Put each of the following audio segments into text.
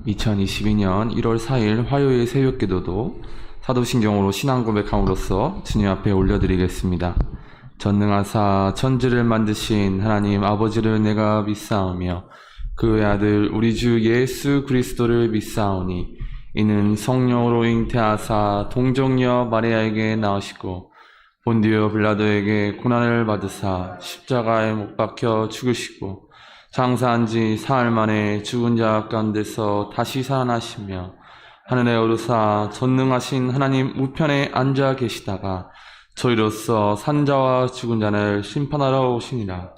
2022년 1월 4일 화요일 새벽기도도 사도신경으로 신앙 고백함으로써 주님 앞에 올려드리겠습니다. 전능하사 천지를 만드신 하나님 아버지를 내가 믿사오며 그의 아들 우리 주 예수 그리스도를 믿사오니 이는 성령으로 잉태하사 동정녀 마리아에게 나으시고 본디오 빌라도에게 고난을 받으사 십자가에 못 박혀 죽으시고 장사한 지 사흘 만에 죽은 자 가운데서 다시 살아나시며 하늘에 오르사 전능하신 하나님 우편에 앉아 계시다가 저희로서 산자와 죽은 자를 심판하러 오시니라.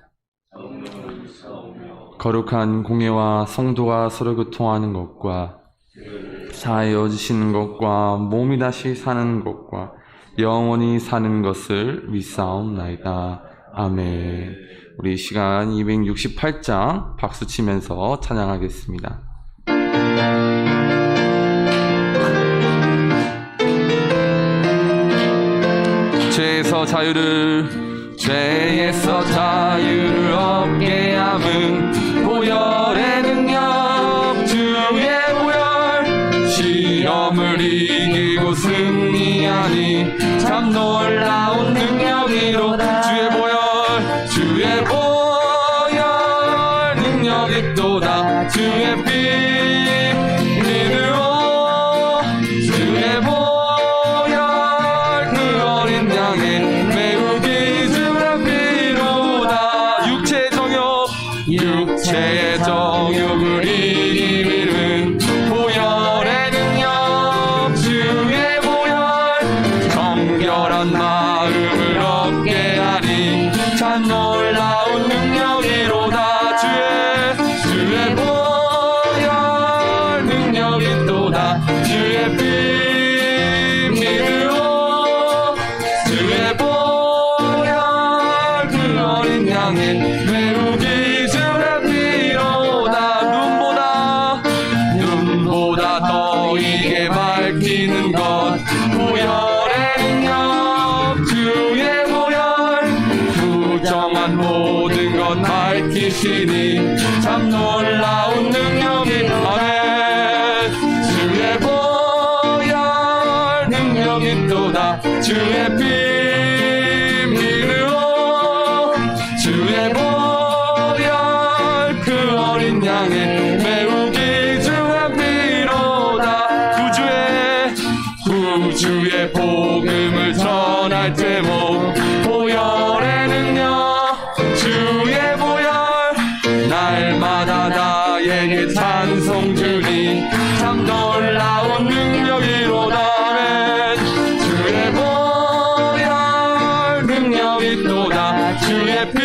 거룩한 공예와 성도가 서로 교통하는 것과 사하여지시는 것과 몸이 다시 사는 것과 영원히 사는 것을 믿사옵나이다. 아멘. 우리 이 시간 268장 박수치면서 찬양하겠습니다. 죄에서 자유를 얻게 함은 보혈의 능력 주의 보혈 시험을 이기고 승리하니 참 놀라운 능력이로다. 주의 보혈 능력이 또다. 주의 피 믿으오. 주의 보혈 그 어린 양의 매우 귀중한 피로다. 육체의 정욕을 이기는 보혈의 능력 주의 보혈 정결한 마음을 얻게 하니 참 놀라운 능력이로다. 주의 보혈 능력이 또다. 주의 피 믿으오. 주의 보혈 그 어린 양의 매우 귀중한 피로다. 눈보다 더 이게 밝히는 것 보혈의 능력 주의 부정한 모든 것 밝히시니 참 놀라운 능력이. 아멘. 주의 보혈 능력이 또다. 주의 피 믿으오. 주의 보혈 그 어린 양의 매우 귀중한 피로다. 구주의 복음을 전할 제목 보혈의 능력 주의 보혈 날마다 나에게 찬송 주니 참 놀라운 능력이로다. 아멘. 주의 보혈 능력이 또다. 주의 피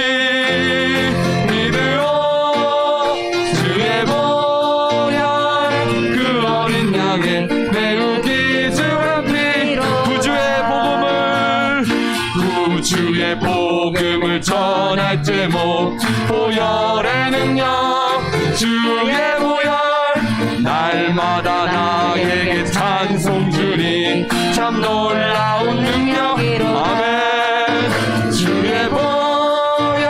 믿으오. 주의 보혈 그 어린 양의 매우 귀중한 피 구주의 복음을 전할 제목 보혈의 능력 주의 보혈 날마다 나에게 찬송 주니 참 놀라운 능력. 아멘. 주의 보혈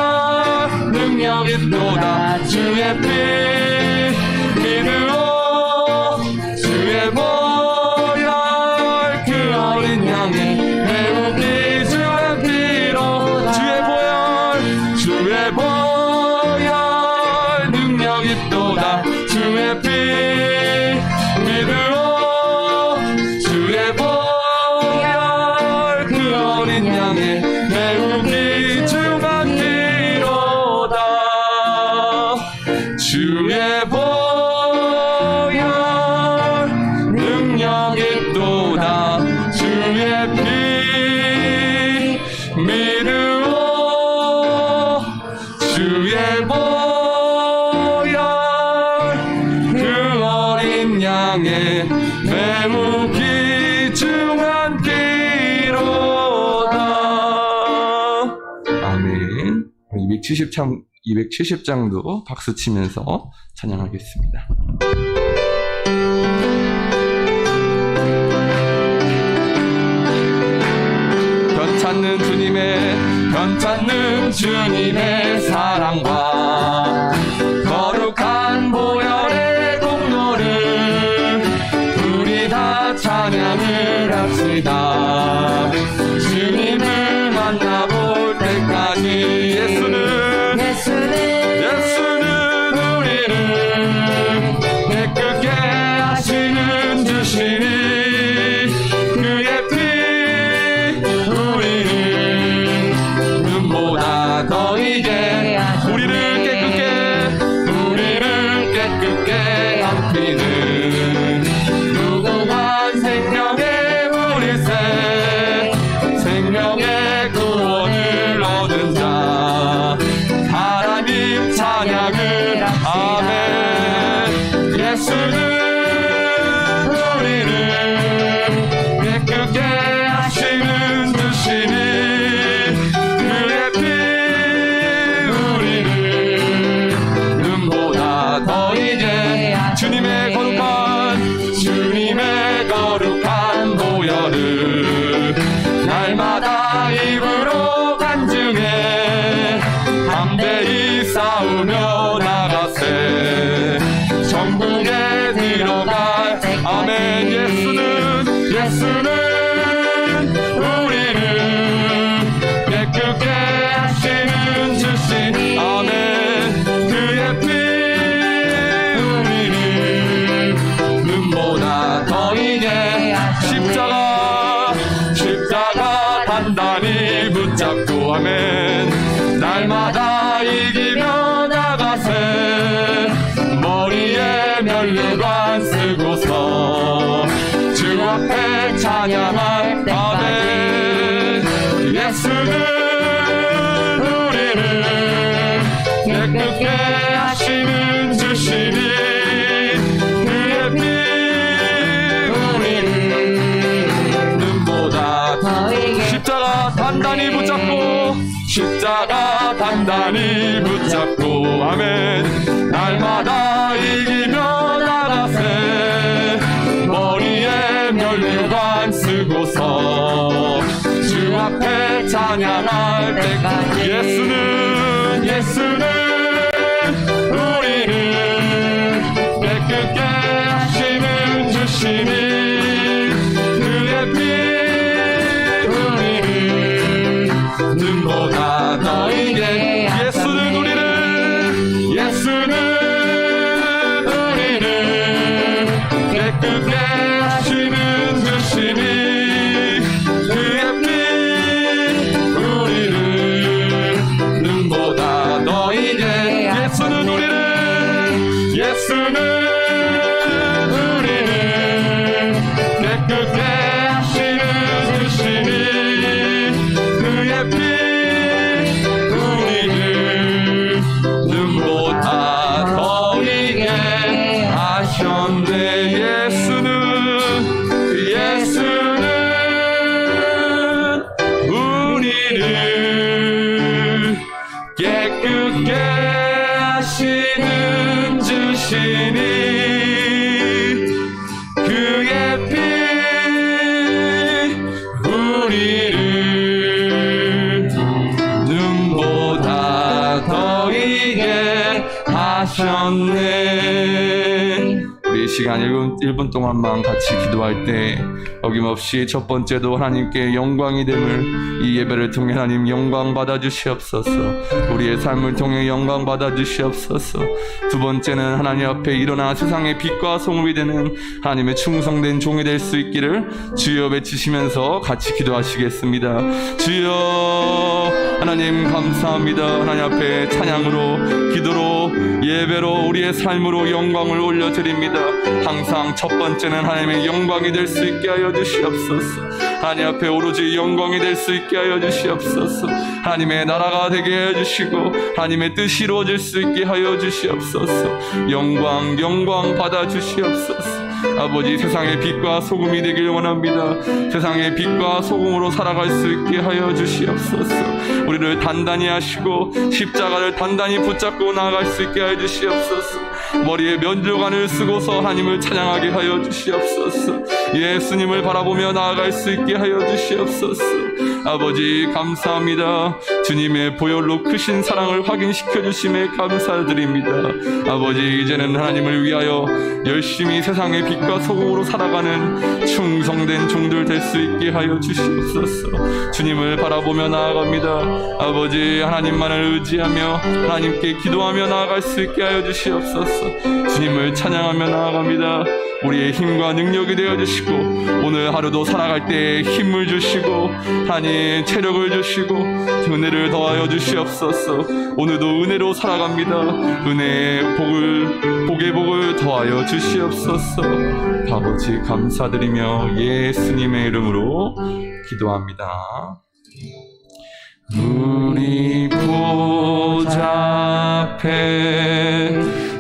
능력이 또다. 주의 피 믿으오. 주의 보혈 그 어린 양의 매우 귀중한 피로. 주의 보혈 능력이 또다. 주의 피 믿으오. 주의 보혈 그 어린 양의 매우 귀중한 피로다. 주의 보혈 능력이 또다. 주의 피 믿으오. 주의 보혈 그 어린 양의 매우 귀중한 피로다. 아멘. 270장도 박수치면서 찬양하겠습니다. 변찮는 주님의 사랑과 거룩한 보혈의 공로를 잡히는 무궁한 생명의 우리세 생명의 구원을 얻은 자 하나님 찬양을 아멘. 예수는 우리를 깨끗게 하시는 주시니 그의 피 우리를 눈보다 더 이게 주님의 거룩한 보혈을 날마다 입으로 간증해 담대히 싸우며 나가세 천국에 들어갈 아멘. 예수는 우리를 깨끗게 하시는 주신 아멘. 그의 피 우리를 눈보다 더 이게 십자가 단단히 붙잡고 아멘. 날마다 이기며 나가세 머리에 면류관 쓰고서 주 앞에 찬양할 아멘. 예수는 우리를 깨끗게 하시는 주시니 그의 피 우리를 눈보다 십자가 단단히 붙잡고 아멘. 날마다 이기며 나가세 머리에 면류관 쓰고서 주 앞에 찬양할 때까지 예수는 우리를 깨끗게 하시는 주시니 그의 피 우리를 눈보다 더 이게 예수는 우리를 깨끗게 하시는 주시니 그의 피 우리를 눈보다 더 이게 예수는 우리를 깨끗게 하시는 주시니 그의 피 우리를 눈보다 더 이게 하셨네. 예수는 우리를 깨끗게 하시는 주시니 그의 피 우리를 눈보다 더 이게 하셨네. 우리 시간 1분 동안만 같이 기도할 때 어김없이 첫 번째도 하나님께 영광이 됨을 이 예배를 통해 하나님 영광 받아주시옵소서. 우리의 삶을 통해 영광 받아주시옵소서. 두 번째는 하나님 앞에 일어나 세상의 빛과 소금이 되는 하나님의 충성된 종이 될 수 있기를 주여 외치시면서 같이 기도하시겠습니다. 주여 하나님 감사합니다. 하나님 앞에 찬양으로 기도로 예배로 우리의 삶으로 영광을 올려드립니다. 항상 첫 번째는 하나님의 영광이 될 수 있게 하여 주시옵소서. 하나님 앞에 오로지 영광이 될 수 있게 하여 주시옵소서. 하나님의 나라가 되게 해 주시고 하나님의 뜻이 이루어질 수 있게 하여 주시옵소서. 영광 받아 주시옵소서. 아버지, 세상의 빛과 소금이 되길 원합니다. 세상의 빛과 소금으로 살아갈 수 있게 하여 주시옵소서. 우리를 단단히 하시고 십자가를 단단히 붙잡고 나아갈 수 있게 하여 주시옵소서. 머리에 면류관을 쓰고서 하나님을 찬양하게 하여 주시옵소서. 예수님을 바라보며 나아갈 수 있게 하여 주시옵소서. 아버지 감사합니다. 주님의 보혈로 크신 사랑을 확인시켜 주심에 감사드립니다. 아버지, 이제는 하나님을 위하여 열심히 세상의 빛과 소금으로 살아가는 충성된 종들 될 수 있게 하여 주시옵소서. 주님을 바라보며 나아갑니다. 아버지, 하나님만을 의지하며 하나님께 기도하며 나아갈 수 있게 하여 주시옵소서. 주님을 찬양하며 나아갑니다. 우리의 힘과 능력이 되어주시고 오늘 하루도 살아갈 때 힘을 주시고 하나님 체력을 주시고 은혜를 더하여 주시옵소서. 오늘도 은혜로 살아갑니다. 은혜의 복을 복의 복을 더하여 주시옵소서. 아버지 감사드리며 예수님의 이름으로 기도합니다. 우리 보좌 앞에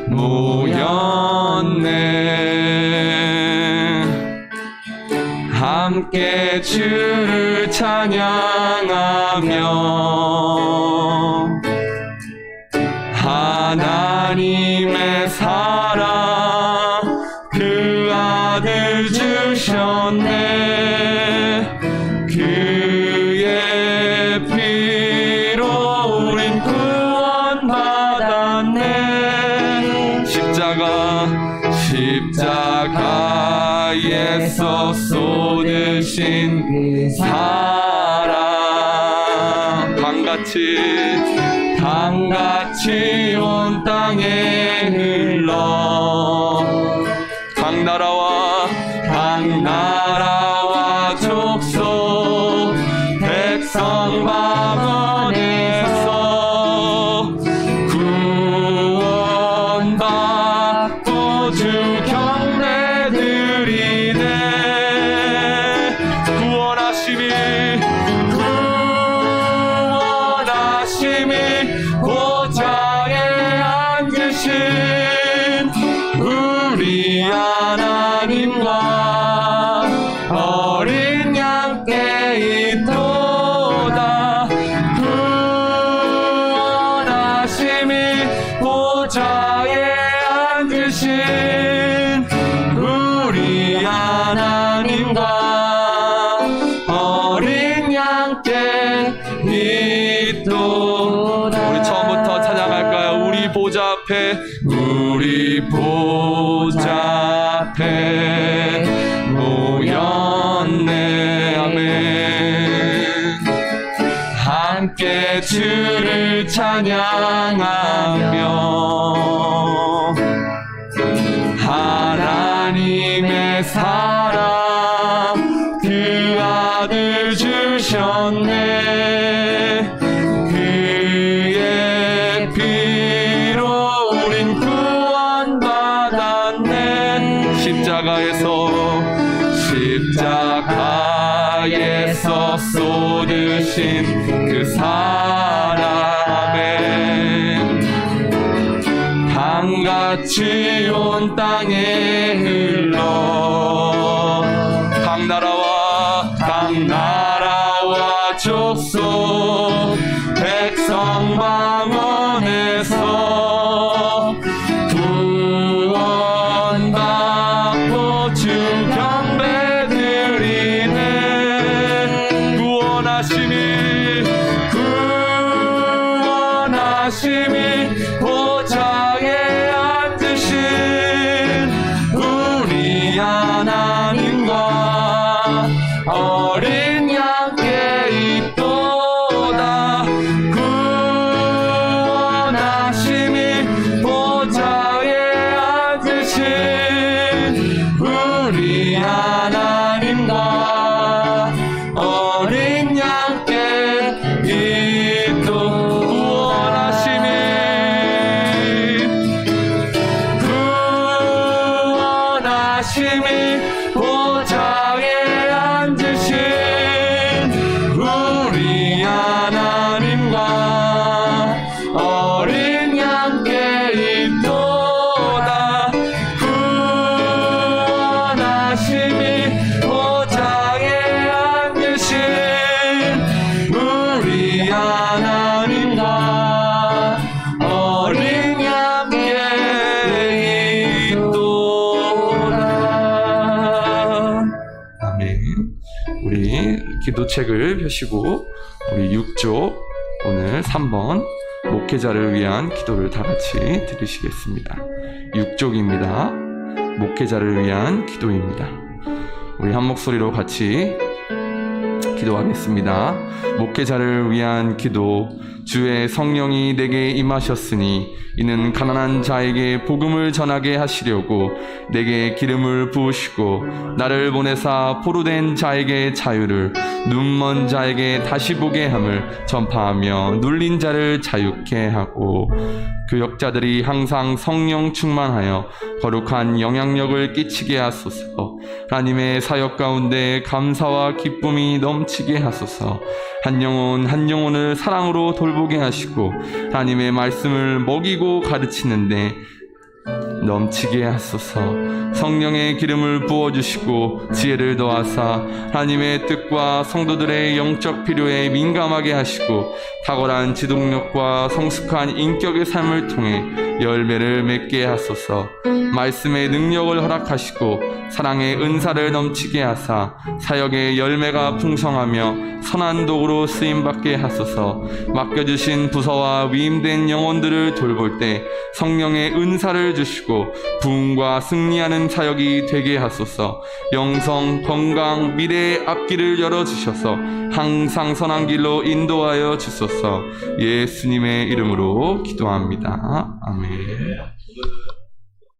모였네. 함께 주를 찬양하며 하나님의 사랑 그 아들 주셨네. 그의 피로 우린 구원받았네. 십자가에서 쏟으신 그 사랑 강같이 온 땅에 흘러 각 나라와 족속 백성 방언에서 구원받고 주 경배 드리네. 구원하심이 보좌에 앉으신 우리 하나님과 어린 양께 있도다. 구원하심이 보좌에 앉으신 우리 하나님과 어린 양께 있도다. 우리 처음부터 찬양할까요? 우리 보좌 앞에 모였네. 아멘. 함께 주를 찬양하며 하나님의 사랑 그 아들 주셨네. 그의 피로 우린 구원받았네. 십자가에서 쏟으신 그 사랑에 강같이 온 땅에 흘러 각 나라와 족속 백성 방언에서 구원받고 주 경배 드리네. 구원하심이 보좌에 앉으신 우리 하나님과 어린 양께 있도다. 구원하심이 보좌에 앉으신 우리 하나님과 어린 양께 있도다. 구원하심이 보좌에 앉으신 우리 하나님과 어린 양께 있도다. 구원하심이 보좌에 앉으신 우리 하나님과 어린 양께 있도다. 아멘. 우리 기도책을 펴시고 우리 6조 오늘 3번 목회자를 위한 기도를 다 같이 들으시겠습니다. 6쪽입니다. 목회자를 위한 기도입니다. 우리 한 목소리로 같이 기도하겠습니다. 목회자를 위한 기도. 주의 성령이 내게 임하셨으니 이는 가난한 자에게 복음을 전하게 하시려고 내게 기름을 부으시고 나를 보내사 포로된 자에게 자유를 눈먼 자에게 다시 보게 함을 전파하며 눌린 자를 자유케 하고 교역자들이 항상 성령 충만하여 거룩한 영향력을 끼치게 하소서. 하나님의 사역 가운데 감사와 기쁨이 넘치게 하소서. 한 영혼 한 영혼을 사랑으로 돌보게 하시고 하나님의 말씀을 먹이고 가르치는데 넘치게 하소서. 성령의 기름을 부어주시고 지혜를 더하사 하나님의 뜻과 성도들의 영적 필요에 민감하게 하시고 탁월한 지독력과 성숙한 인격의 삶을 통해 열매를 맺게 하소서. 말씀의 능력을 허락하시고 사랑의 은사를 넘치게 하사 사역의 열매가 풍성하며 선한 도구로 쓰임받게 하소서. 맡겨주신 부서와 위임된 영혼들을 돌볼 때 성령의 은사를 주시고 부흥과 승리하는 사역이 되게 하소서. 영성, 건강, 미래의 앞길을 열어주셔서 항상 선한 길로 인도하여 주소서. 예수님의 이름으로 기도합니다. 아멘.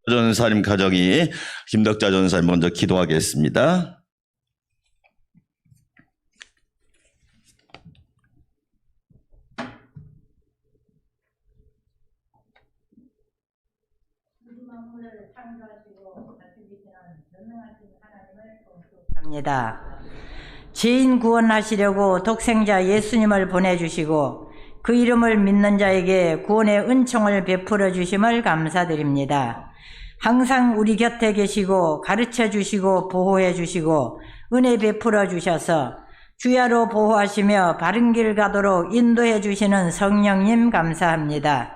전사님 가정이 김덕자 전사님 먼저 기도하겠습니다. 합니다. 죄인 구원하시려고 독생자 예수님을 보내주시고 그 이름을 믿는 자에게 구원의 은총을 베풀어 주심을 감사드립니다. 항상 우리 곁에 계시고 가르쳐 주시고 보호해 주시고 은혜 베풀어 주셔서 주야로 보호하시며 바른 길 가도록 인도해 주시는 성령님 감사합니다.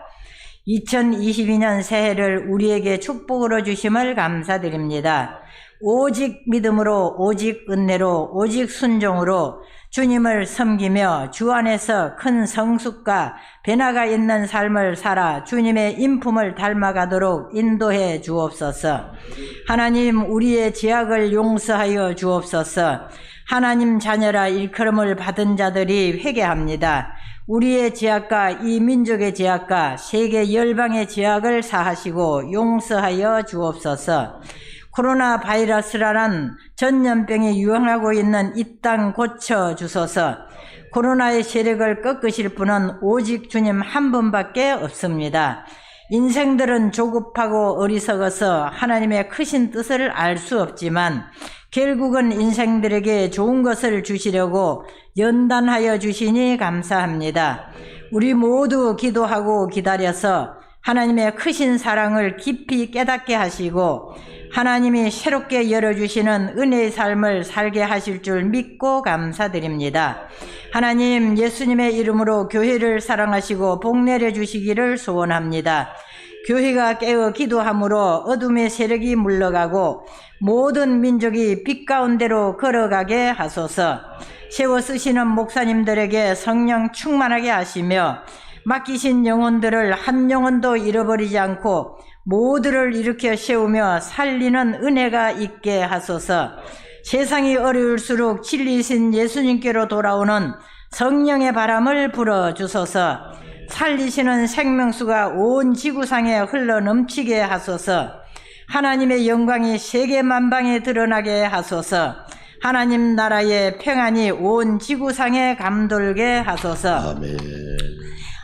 2022년 새해를 우리에게 축복으로 주심을 감사드립니다. 오직 믿음으로, 오직 은혜로, 오직 순종으로 주님을 섬기며 주 안에서 큰 성숙과 변화가 있는 삶을 살아 주님의 인품을 닮아가도록 인도해 주옵소서. 하나님, 우리의 죄악을 용서하여 주옵소서. 하나님 자녀라 일컬음을 받은 자들이 회개합니다. 우리의 죄악과 이 민족의 죄악과 세계 열방의 죄악을 사하시고 용서하여 주옵소서. 코로나 바이러스라는 전염병이 유행하고 있는 이 땅 고쳐주소서. 코로나의 세력을 꺾으실 분은 오직 주님 한 분밖에 없습니다. 인생들은 조급하고 어리석어서 하나님의 크신 뜻을 알 수 없지만 결국은 인생들에게 좋은 것을 주시려고 연단하여 주시니 감사합니다. 우리 모두 기도하고 기다려서 하나님의 크신 사랑을 깊이 깨닫게 하시고 하나님이 새롭게 열어주시는 은혜의 삶을 살게 하실 줄 믿고 감사드립니다. 하나님, 예수님의 이름으로 교회를 사랑하시고 복 내려주시기를 소원합니다. 교회가 깨어 기도함으로 어둠의 세력이 물러가고 모든 민족이 빛 가운데로 걸어가게 하소서. 세워 쓰시는 목사님들에게 성령 충만하게 하시며 맡기신 영혼들을 한 영혼도 잃어버리지 않고 모두를 일으켜 세우며 살리는 은혜가 있게 하소서. 세상이 어려울수록 진리이신 예수님께로 돌아오는 성령의 바람을 불어주소서. 살리시는 생명수가 온 지구상에 흘러넘치게 하소서. 하나님의 영광이 세계 만방에 드러나게 하소서. 하나님 나라의 평안이 온 지구상에 감돌게 하소서. 아멘.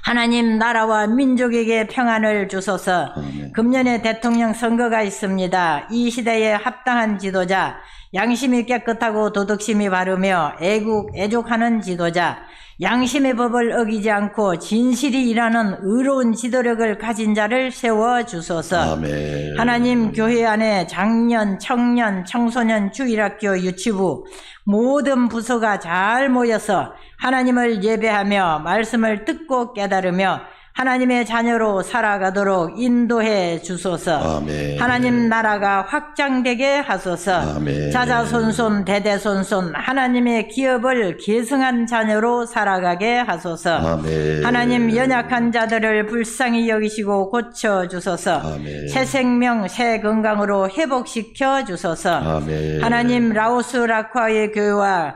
하나님 나라와 민족에게 평안을 주소서. 아멘. 금년에 대통령 선거가 있습니다. 이 시대에 합당한 지도자, 양심이 깨끗하고 도덕심이 바르며 애국 애족하는 지도자, 양심의 법을 어기지 않고 진실이 일하는 의로운 지도력을 가진 자를 세워주소서. 아멘. 하나님, 교회 안에 장년, 청년, 청소년, 주일학교, 유치부 모든 부서가 잘 모여서 하나님을 예배하며 말씀을 듣고 깨달으며 하나님의 자녀로 살아가도록 인도해 주소서. 아멘. 하나님 나라가 확장되게 하소서. 아멘. 자자손손 대대손손 하나님의 기업을 계승한 자녀로 살아가게 하소서. 아멘. 하나님 연약한 자들을 불쌍히 여기시고 고쳐주소서. 아멘. 새 생명 새 건강으로 회복시켜 주소서. 아멘. 하나님 라오스 라콰의 교회와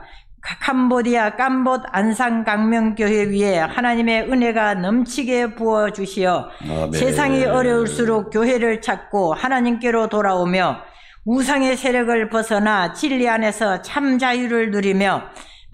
캄보디아 깜봇 안상 강명교회 위에 하나님의 은혜가 넘치게 부어주시어 아멘. 세상이 어려울수록 교회를 찾고 하나님께로 돌아오며 우상의 세력을 벗어나 진리 안에서 참 자유를 누리며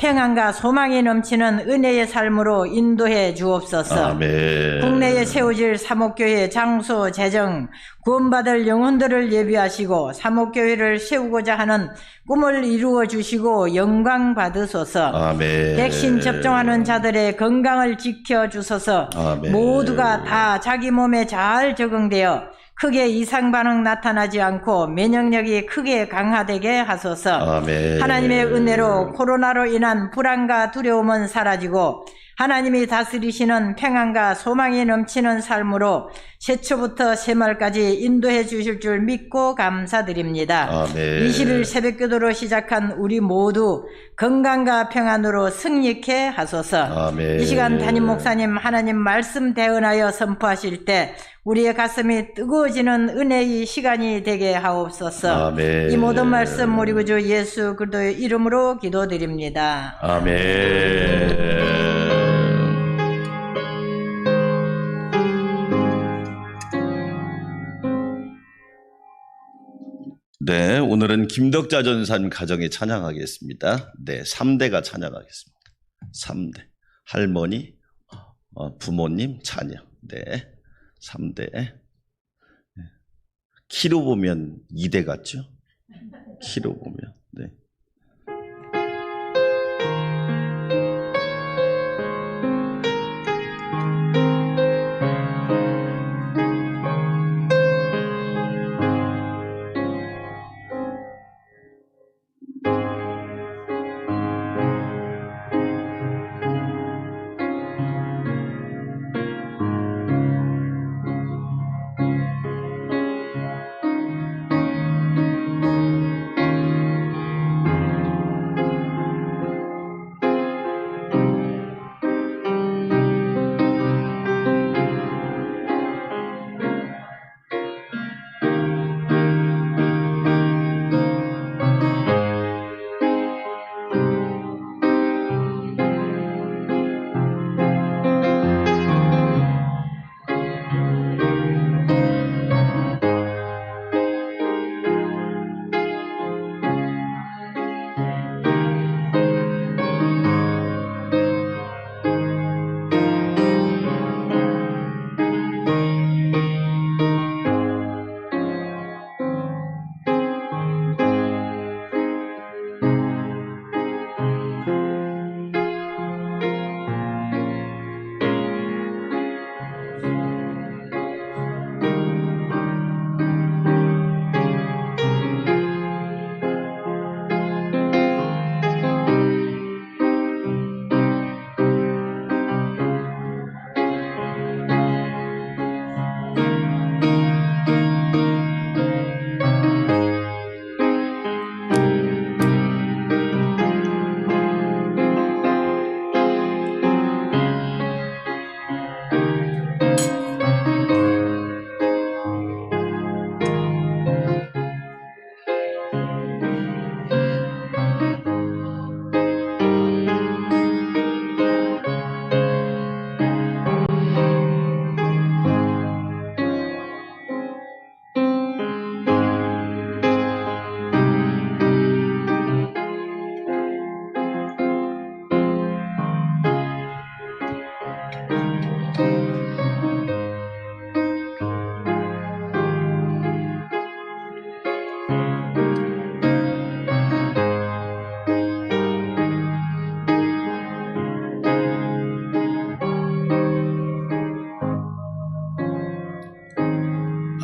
평안과 소망이 넘치는 은혜의 삶으로 인도해 주옵소서. 아멘. 국내에 세워질 사목교회 장소 재정, 구원받을 영혼들을 예비하시고 사목교회를 세우고자 하는 꿈을 이루어 주시고 영광 받으소서. 아멘. 백신 접종하는 자들의 건강을 지켜주소서. 아멘. 모두가 다 자기 몸에 잘 적응되어 크게 이상 반응 나타나지 않고 면역력이 크게 강화되게 하소서. 아멘. 하나님의 은혜로 코로나로 인한 불안과 두려움은 사라지고 하나님이 다스리시는 평안과 소망이 넘치는 삶으로 새초부터 새말까지 인도해 주실 줄 믿고 감사드립니다. 아멘. 20일 새벽기도로 시작한 우리 모두 건강과 평안으로 승리케 하소서. 아멘. 이 시간 담임 목사님 하나님 말씀 대언하여 선포하실 때 우리의 가슴이 뜨거워지는 은혜의 시간이 되게 하옵소서. 아멘. 이 모든 말씀 우리 구주 예수 그리스도의 이름으로 기도드립니다. 아멘. 네, 오늘은 김덕자 전사님 가정에 찬양하겠습니다. 네, 3대가 찬양하겠습니다. 3대. 할머니, 부모님, 자녀. 네, 3대. 네. 키로 보면 2대 같죠? 키로 보면. 네.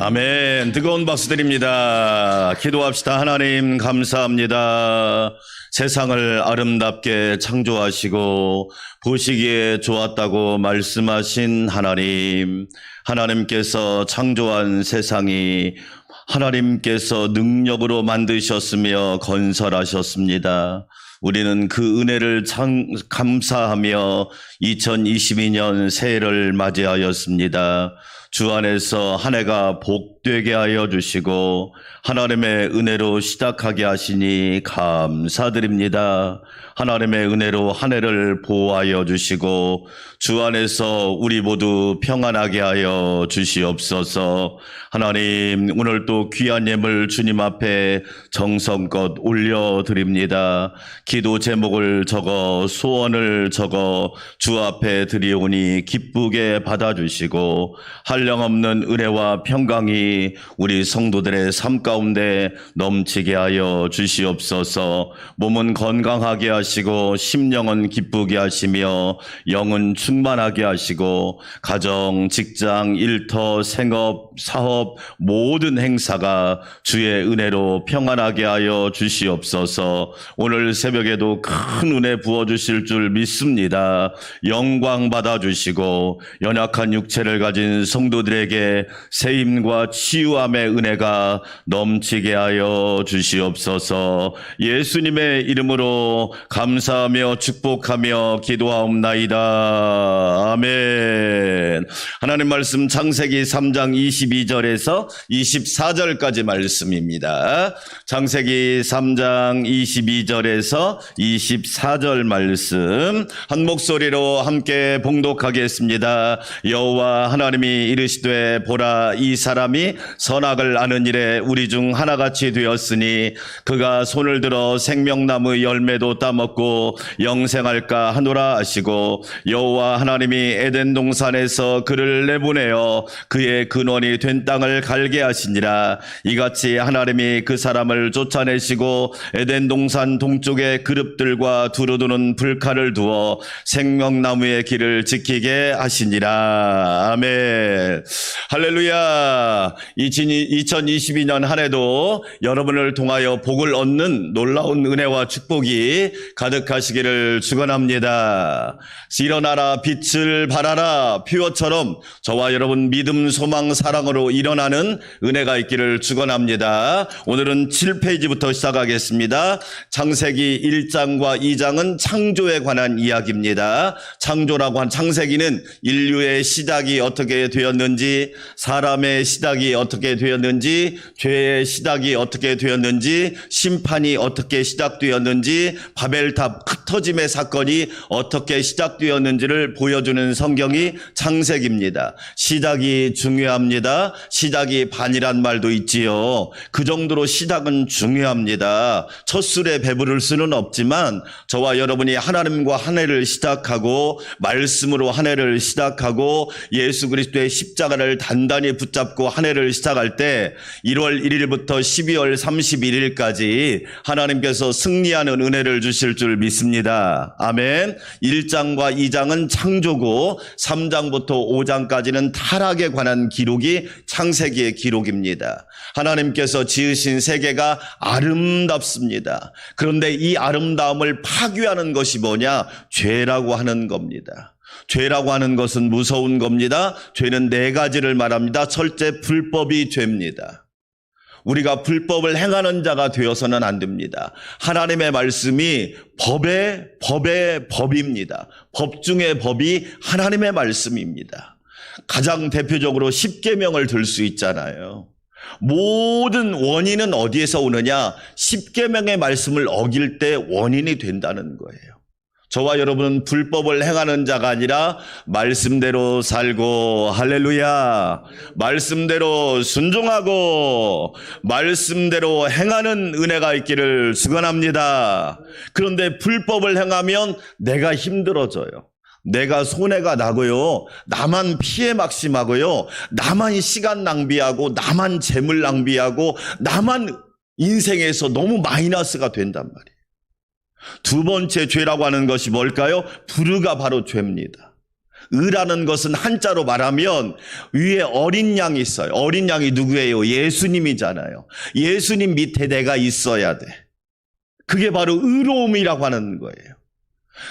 아멘. 뜨거운 박수 드립니다. 기도합시다. 하나님 감사합니다. 세상을 아름답게 창조하시고 보시기에 좋았다고 말씀하신 하나님, 하나님께서 창조한 세상이 하나님께서 능력으로 만드셨으며 건설하셨습니다. 우리는 그 은혜를 감사하며 2022년 새해를 맞이하였습니다. 주 안에서 한 해가 복되게 하여 주시고 하나님의 은혜로 시작하게 하시니 감사드립니다. 하나님의 은혜로 한 해를 보호하여 주시고 주 안에서 우리 모두 평안하게 하여 주시옵소서. 하나님, 오늘 또 귀한 예물 주님 앞에 정성껏 올려드립니다. 기도 제목을 적어 소원을 적어 주 앞에 드리오니 기쁘게 받아주시고 한량없는 은혜와 평강이 우리 성도들의 삶 가운데 넘치게 하여 주시옵소서. 몸은 건강하게 하시고 심령은 기쁘게 하시며 영은 충만하게 하시고 가정, 직장, 일터, 생업, 사업 모든 행사가 주의 은혜로 평안하게 하여 주시옵소서. 오늘 새벽에도 큰 은혜 부어주실 줄 믿습니다. 영광 받아주시고 연약한 육체를 가진 성도들에게 세임과 치유함의 은혜가 넘치게 하여 주시옵소서. 예수님의 이름으로 감사하며 축복하며 기도하옵나이다. 아멘. 하나님 말씀 창세기 3장 22절에서 24절까지 말씀입니다. 창세기 3장 22절에서 24절 말씀 한 목소리로 함께 봉독하겠습니다. 여호와 하나님이 이르시되 보라, 이 사람이 선악을 아는 일에 우리 중 하나같이 되었으니 그가 손을 들어 생명나무 열매도 따먹고 영생할까 하노라 하시고 여호와 하나님이 에덴 동산에서 그를 내보내어 그의 근원이 된 땅을 갈게 하시니라. 이같이 하나님이 그 사람을 쫓아내시고 에덴 동산 동쪽에 그룹들과 두루두는 불칼을 두어 생명나무의 길을 지키게 하시니라. 아멘. 할렐루야. 2022년 한 해도 여러분을 통하여 복을 얻는 놀라운 은혜와 축복이 가득하시기를 축원합니다. 일어나라, 빛을 발하라 표어처럼 저와 여러분 믿음, 소망, 사랑으로 일어나는 은혜가 있기를 축원합니다. 오늘은 7페이지부터 시작하겠습니다. 창세기 1장과 2장은 창조에 관한 이야기입니다. 창조라고 한 창세기는 인류의 시작이 어떻게 되었는지, 사람의 시작이 어떻게 되었는지, 죄의 시작이 어떻게 되었는지, 심판이 어떻게 시작되었는지, 바벨탑 흩어짐의 사건이 어떻게 시작되었는지를 보여주는 성경이 창세기입니다. 시작이 중요합니다. 시작이 반이란 말도 있지요. 그 정도로 시작은 중요합니다. 첫 술에 배부를 수는 없지만 저와 여러분이 하나님과 한 해를 시작하고 말씀으로 한 해를 시작하고 예수 그리스도의 십자가를 단단히 붙잡고 한 해를 시작할 때 1월 1일부터 12월 31일까지 하나님께서 승리하는 은혜를 주실 줄 믿습니다. 아멘. 1장과 2장은 창조고 3장부터 5장까지는 타락에 관한 기록이 창세기의 기록입니다. 하나님께서 지으신 세계가 아름답습니다. 그런데 이 아름다움을 파괴하는 것이 뭐냐? 죄라고 하는 겁니다. 죄라고 하는 것은 무서운 겁니다. 죄는 4가지를 말합니다. 첫째, 불법이 죄입니다. 우리가 불법을 행하는 자가 되어서는 안 됩니다. 하나님의 말씀이 법의 법입니다. 법 중의 법이 하나님의 말씀입니다. 가장 대표적으로 십계명을 들 수 있잖아요. 모든 원인은 어디에서 오느냐? 십계명의 말씀을 어길 때 원인이 된다는 거예요. 저와 여러분은 불법을 행하는 자가 아니라 말씀대로 살고, 할렐루야, 말씀대로 순종하고 말씀대로 행하는 은혜가 있기를 축원합니다. 그런데 불법을 행하면 내가 힘들어져요. 내가 손해가 나고요. 나만 피해 막심하고요. 나만 시간 낭비하고 나만 재물 낭비하고 나만 인생에서 너무 마이너스가 된단 말이에요. 두 번째 죄라고 하는 것이 뭘까요? 불의가 바로 죄입니다. 의라는 것은 한자로 말하면 위에 어린 양이 있어요. 어린 양이 누구예요? 예수님이잖아요. 예수님 밑에 내가 있어야 돼. 그게 바로 의로움이라고 하는 거예요.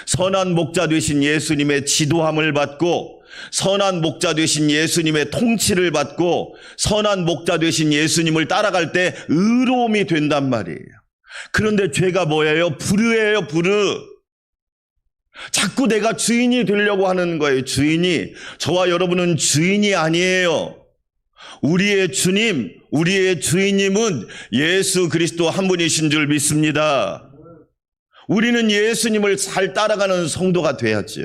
선한 목자 되신 예수님의 지도함을 받고, 선한 목자 되신 예수님의 통치를 받고, 선한 목자 되신 예수님을 따라갈 때 의로움이 된단 말이에요. 그런데 죄가 뭐예요? 불의예요, 불의. 자꾸 내가 주인이 되려고 하는 거예요. 주인이. 저와 여러분은 주인이 아니에요. 우리의 주님, 우리의 주인님은 예수 그리스도 한 분이신 줄 믿습니다. 우리는 예수님을 잘 따라가는 성도가 돼야죠.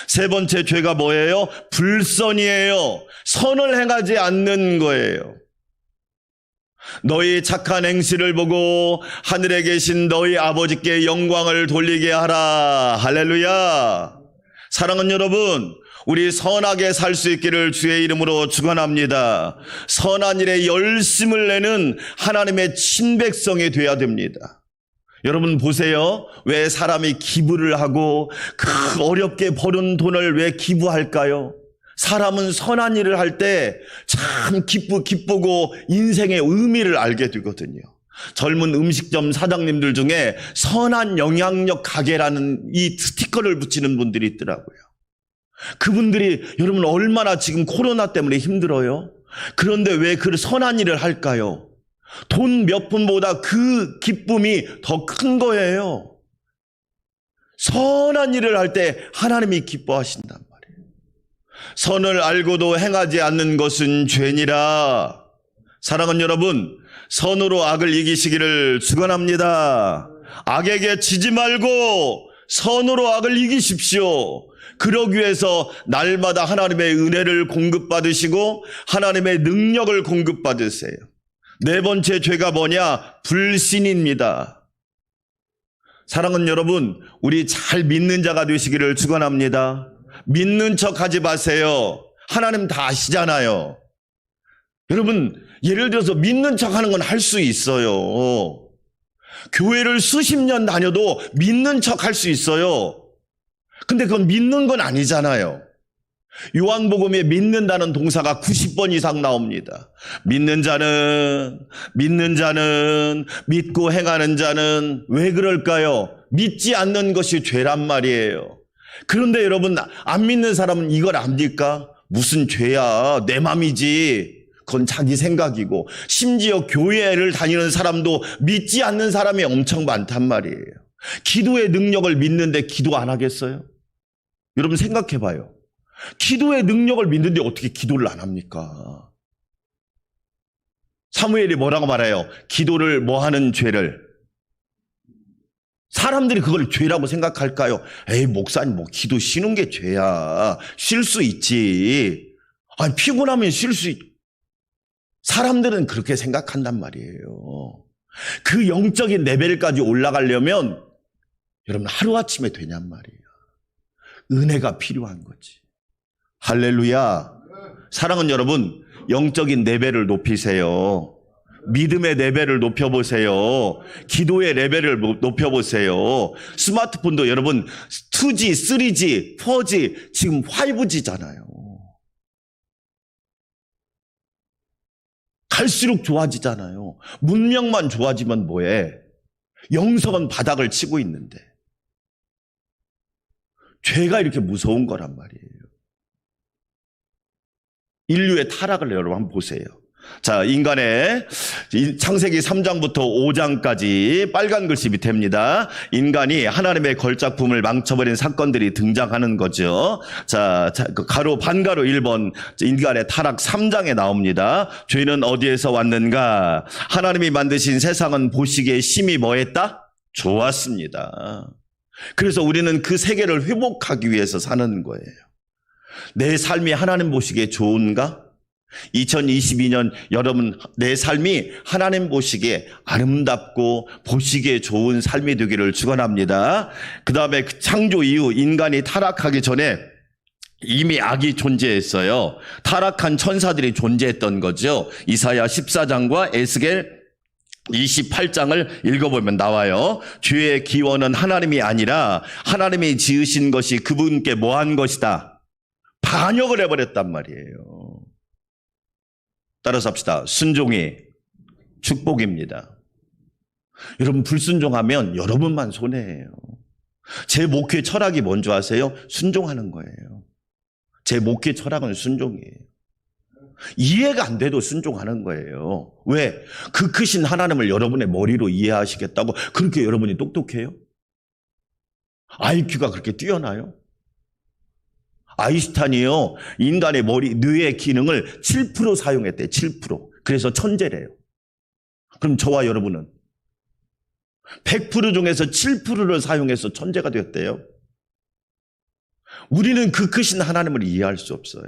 세 번째 죄가 뭐예요? 불선이에요. 선을 행하지 않는 거예요. 너희 착한 행실을 보고 하늘에 계신 너희 아버지께 영광을 돌리게 하라. 할렐루야. 사랑하는 여러분, 우리 선하게 살 수 있기를 주의 이름으로 축원합니다. 선한 일에 열심을 내는 하나님의 친백성이 되어야 됩니다. 여러분 보세요. 왜 사람이 기부를 하고 그 어렵게 버는 돈을 왜 기부할까요? 사람은 선한 일을 할 때 참 기쁘고 인생의 의미를 알게 되거든요. 젊은 음식점 사장님들 중에 선한 영향력 가게라는 이 스티커를 붙이는 분들이 있더라고요. 그분들이 여러분 얼마나 지금 코로나 때문에 힘들어요? 그런데 왜 그 선한 일을 할까요? 돈 몇 푼보다 그 기쁨이 더 큰 거예요. 선한 일을 할 때 하나님이 기뻐하신단 말이에요. 선을 알고도 행하지 않는 것은 죄니라. 사랑하는 여러분, 선으로 악을 이기시기를 축원합니다. 악에게 지지 말고 선으로 악을 이기십시오. 그러기 위해서 날마다 하나님의 은혜를 공급받으시고 하나님의 능력을 공급받으세요. 네 번째 죄가 뭐냐? 불신입니다. 사랑하는 여러분, 우리 잘 믿는 자가 되시기를 축원합니다. 믿는 척 하지 마세요. 하나님 다 아시잖아요. 여러분, 예를 들어서 믿는 척 하는 건 할 수 있어요. 교회를 수십 년 다녀도 믿는 척 할 수 있어요. 근데 그건 믿는 건 아니잖아요. 요한복음에 믿는다는 동사가 90번 이상 나옵니다. 믿는 자는, 믿고 행하는 자는 왜 그럴까요? 믿지 않는 것이 죄란 말이에요. 그런데 여러분, 안 믿는 사람은 이걸 압니까? 무슨 죄야, 내 맘이지. 그건 자기 생각이고, 심지어 교회를 다니는 사람도 믿지 않는 사람이 엄청 많단 말이에요. 기도의 능력을 믿는데 기도 안 하겠어요? 여러분 생각해 봐요. 기도의 능력을 믿는데 어떻게 기도를 안 합니까? 사무엘이 뭐라고 말해요? 기도를 뭐 하는 죄를. 사람들이 그걸 죄라고 생각할까요? 에이, 목사님, 뭐 기도 쉬는 게 죄야. 쉴 수 있지. 아니, 피곤하면 쉴 수 있지. 사람들은 그렇게 생각한단 말이에요. 그 영적인 레벨까지 올라가려면 여러분 하루아침에 되냔 말이에요. 은혜가 필요한 거지. 할렐루야. 사랑하는 여러분, 영적인 레벨을 높이세요. 믿음의 레벨을 높여보세요. 기도의 레벨을 높여보세요. 스마트폰도 여러분 2G, 3G, 4G, 지금 5G잖아요. 갈수록 좋아지잖아요. 문명만 좋아지면 뭐해? 영성은 바닥을 치고 있는데. 죄가 이렇게 무서운 거란 말이에요. 인류의 타락을 여러분 한번 보세요. 자, 인간의 창세기 3장부터 5장까지 빨간 글씨 밑에입니다. 인간이 하나님의 걸작품을 망쳐버린 사건들이 등장하는 거죠. 자, 가로 반가로 1번 인간의 타락 3장에 나옵니다. 죄는 어디에서 왔는가? 하나님이 만드신 세상은 보시기에 심히 뭐했다? 좋았습니다. 그래서 우리는 그 세계를 회복하기 위해서 사는 거예요. 내 삶이 하나님 보시기에 좋은가? 2022년 여러분, 내 삶이 하나님 보시기에 아름답고 보시기에 좋은 삶이 되기를 축원합니다. 그 다음에 창조 이후 인간이 타락하기 전에 이미 악이 존재했어요. 타락한 천사들이 존재했던 거죠. 이사야 14장과 에스겔 28장을 읽어보면 나와요. 죄의 기원은 하나님이 아니라 하나님이 지으신 것이 그분께 뭐한 것이다? 반역을 해버렸단 말이에요. 따라서 합시다. 순종이 축복입니다. 여러분 불순종하면 여러분만 손해예요. 제 목회 철학이 뭔지 아세요? 순종하는 거예요. 제 목회 철학은 순종이에요. 이해가 안 돼도 순종하는 거예요. 왜? 그 크신 하나님을 여러분의 머리로 이해하시겠다고 그렇게 여러분이 똑똑해요? IQ가 그렇게 뛰어나요? 아인슈타인이요, 인간의 뇌의 기능을 7% 사용했대요. 7%. 그래서 천재래요. 그럼 저와 여러분은 100% 중에서 7%를 사용해서 천재가 되었대요. 우리는 그 크신 하나님을 이해할 수 없어요.